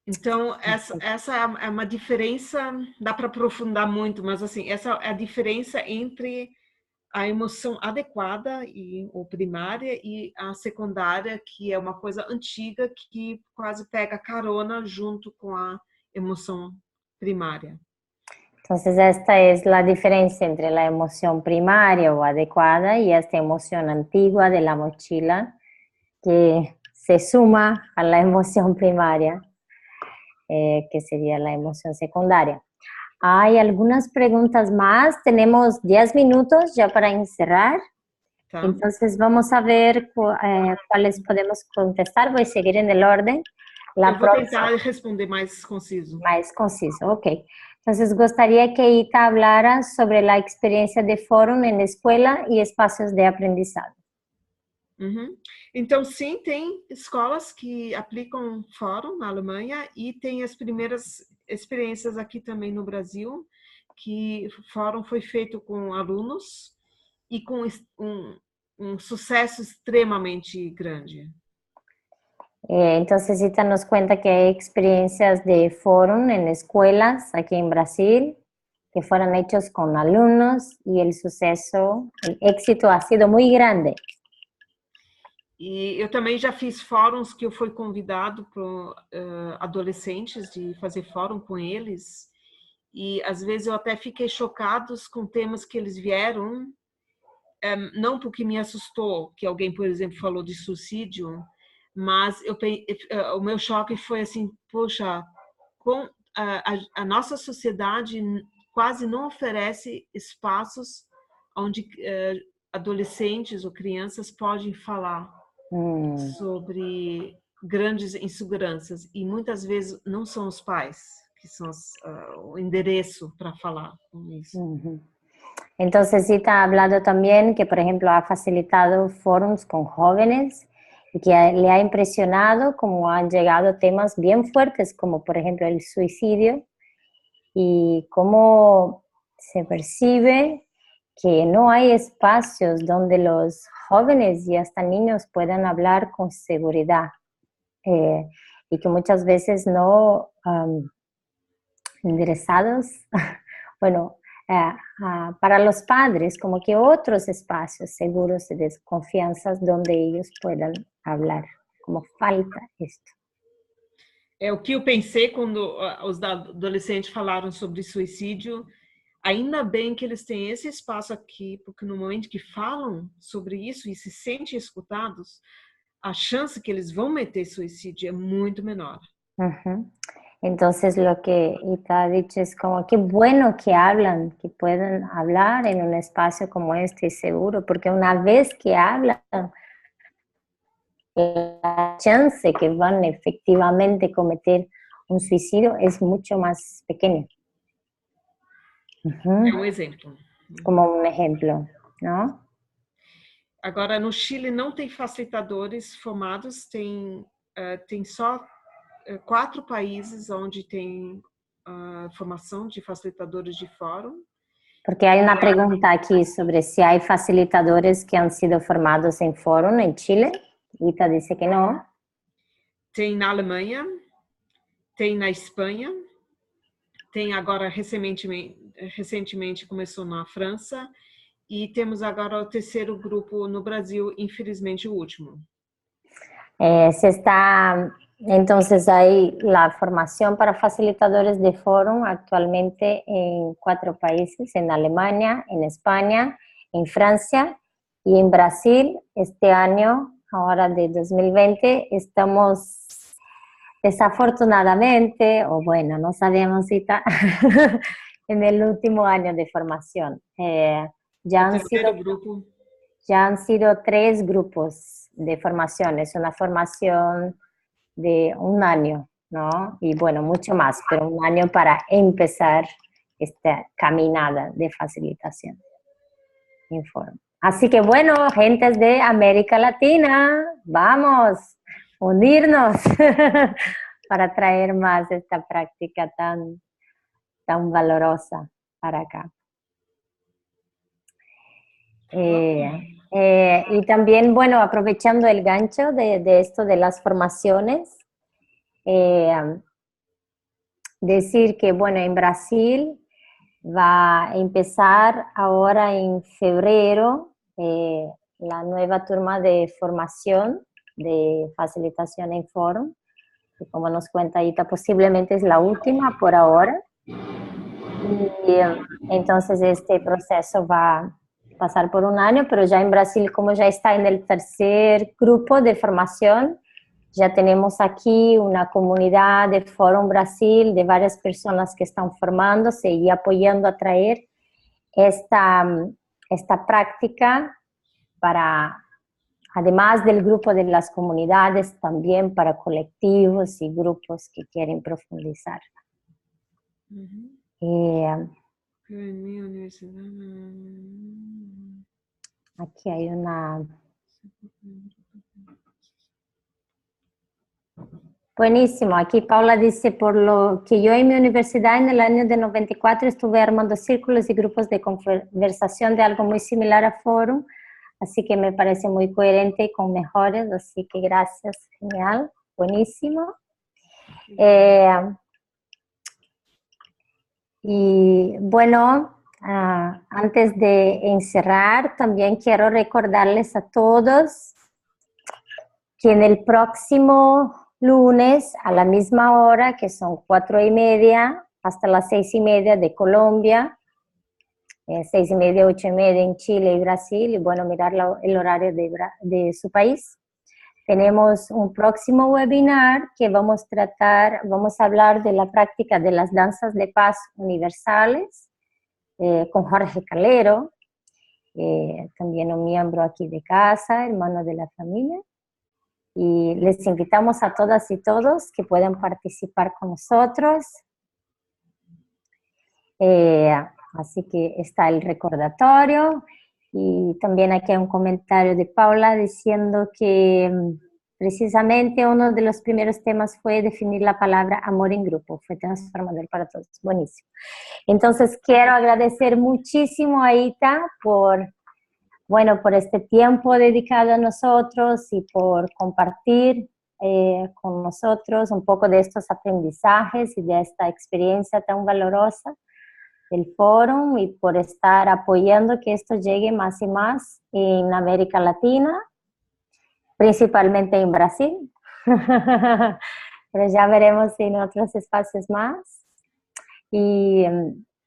Então, essa é uma diferença, dá para aprofundar muito, mas assim, essa é a diferença entre a emoção adequada ou primária e a secundária, que é uma coisa antiga que quase pega carona junto com a emoção primária. Entonces, esta es la diferencia entre la emoción primaria o adecuada y esta emoción antigua de la mochila que se suma a la emoción primaria, que sería la emoción secundaria. Hay algunas preguntas más. Tenemos 10 minutos ya para encerrar. Tá? Entonces, vamos a ver cuáles podemos contestar. Voy a seguir en el orden. Eu vou tentar responder mais conciso. Más conciso, ok. Entonces, gustaría que Ita hablara sobre la experiencia de fórum en escuela y espacios de aprendizado. Uhum. Então, sim, tem escolas que aplicam fórum na Alemanha e tem as primeiras experiências aqui também no Brasil, que o fórum foi feito com alunos e com um sucesso extremamente grande. Entonces, Ita nos cuenta que hay experiencias de fórum en escuelas aquí en Brasil que fueron hechos con alumnos y el éxito ha sido muy grande. E eu também já fiz fóruns que eu fui convidado por adolescentes de fazer fórum com eles. E às vezes eu até fiquei chocados com temas que eles vieram, não porque me assustou que alguém, por exemplo, falou de suicídio, mas o meu choque foi assim, poxa, a nossa sociedade quase não oferece espaços onde adolescentes ou crianças podem falar sobre grandes inseguranças e muitas vezes não são os pais que são o endereço para falar com isso. Entonces, Ita ha hablado también que, por ejemplo, ha facilitado fórums con jóvenes y que le ha impresionado cómo han llegado temas bien fuertes, como por ejemplo el suicidio, y cómo se percibe que no hay espacios donde los jóvenes y hasta niños puedan hablar con seguridad, y que muchas veces no enderezados, bueno, para los padres, como que otros espacios seguros y de confianza donde ellos puedan hablar, como falta esto. É o que eu pensei quando os adolescentes falaram sobre suicídio. Ainda bem que eles têm esse espaço aqui, porque no momento que falam sobre isso e se sentem escutados, a chance que eles vão meter suicídio é muito menor. Entonces lo que Ita ha dicho es como qué bueno que hablan, que pueden hablar en un espacio como este seguro, porque una vez que hablan, la chance que van efectivamente a cometer un suicidio es mucho más pequeña. É um exemplo. Como un ejemplo, ¿no? Agora, no Chile não tem facilitadores formados, tem só 4 países onde tem formação de facilitadores de fórum. Porque hay una pregunta aquí sobre si hay facilitadores que han sido formados en fórum en Chile. Ita dice que no. Tem na Alemanha, tem na Espanha, tem agora recentemente começou na França e temos agora o terceiro grupo no Brasil, infelizmente o último. Entonces hay la formación para facilitadores de fórum actualmente en 4 países, en Alemania, en España, en Francia y en Brasil. Este año, ahora de 2020, estamos desafortunadamente, o bueno, no sabemos si está en el último año de formación. Ya han sido 3 grupos de formaciones, una formación de un año, ¿no? Y bueno, mucho más, pero un año para empezar esta caminada de facilitación en fórum. Así que bueno, gentes de América Latina, vamos a unirnos para traer más esta práctica tan valorosa para acá. Y también, bueno, aprovechando el gancho de esto de las formaciones, decir que, bueno, en Brasil Va a empezar ahora en febrero la nueva turma de formación de facilitación en foro, que como nos cuenta Ita, posiblemente es la última por ahora. Y entonces este proceso va a pasar por un año, pero ya en Brasil, como ya está en el tercer grupo de formación, ya tenemos aquí una comunidad de Fórum Brasil, de varias personas que están formándose y apoyando a traer esta práctica para, además del grupo de las comunidades, también para colectivos y grupos que quieren profundizar. En mi universidad. Aquí hay una... Buenísimo. Aquí Paula dice, por lo que yo en mi universidad en el año de 94 estuve armando círculos y grupos de conversación de algo muy similar a Forum, así que me parece muy coherente y con mejores, así que gracias, genial, buenísimo. Y bueno, antes de encerrar, también quiero recordarles a todos que en el próximo lunes a la misma hora, que son 4:30 hasta las 6:30 de Colombia, 6:30, 8:30 en Chile y Brasil, y bueno, mirar el horario de su país. Tenemos un próximo webinar que vamos a hablar de la práctica de las danzas de paz universales con Jorge Calero, también un miembro aquí de casa, hermano de la familia. Y les invitamos a todas y todos que puedan participar con nosotros. Así que está el recordatorio. Y también aquí hay un comentario de Paula diciendo que precisamente uno de los primeros temas fue definir la palabra amor en grupo. Fue transformador para todos. Buenísimo. Entonces quiero agradecer muchísimo a Ita por este tiempo dedicado a nosotros y por compartir con nosotros un poco de estos aprendizajes y de esta experiencia tan valorosa del foro, y por estar apoyando que esto llegue más y más en América Latina, principalmente en Brasil, pero ya veremos en otros espacios más. Y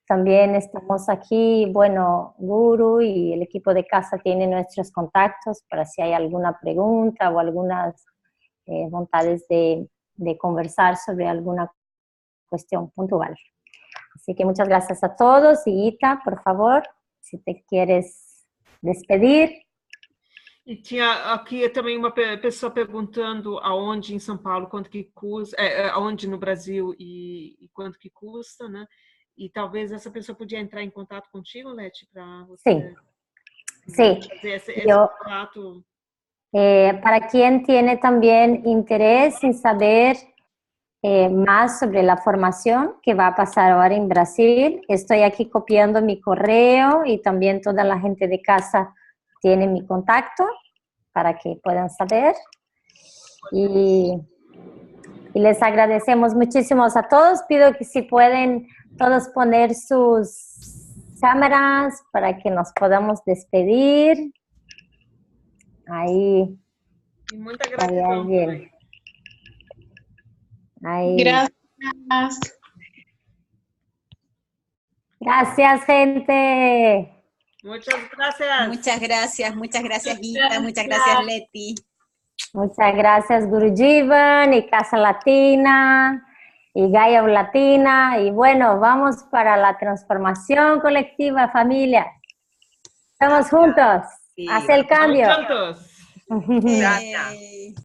también estamos aquí, Guru y el equipo de casa tienen nuestros contactos para si hay alguna pregunta o algunas voluntades de conversar sobre alguna cuestión puntual. Así que muchas gracias a todos. Y Ita, por favor, si te quieres despedir. E tinha aqui também uma pessoa perguntando aonde em São Paulo, quanto que custa, aonde no Brasil e quanto que custa, né? E talvez essa pessoa podia entrar em contato contigo, Leti, para você fazer esse contato. Para quien tiene también interés en saber más sobre la formación que va a pasar ahora en Brasil, estoy aquí copiando mi correo y también toda la gente de casa tiene mi contacto para que puedan saber. Y les agradecemos muchísimo a todos. Pido que si pueden todos poner sus cámaras para que nos podamos despedir. Ahí. Y muchas gracias. Ahí. Gracias. Gracias, gente. Muchas gracias. Muchas gracias, Ita. Muchas gracias, Leti. Muchas gracias, Gurujivan y Casa Latina y Gaia Latina. Y bueno, vamos para la transformación colectiva, familia. Estamos juntos. Sí. Haz el cambio. Estamos juntos. Gracias.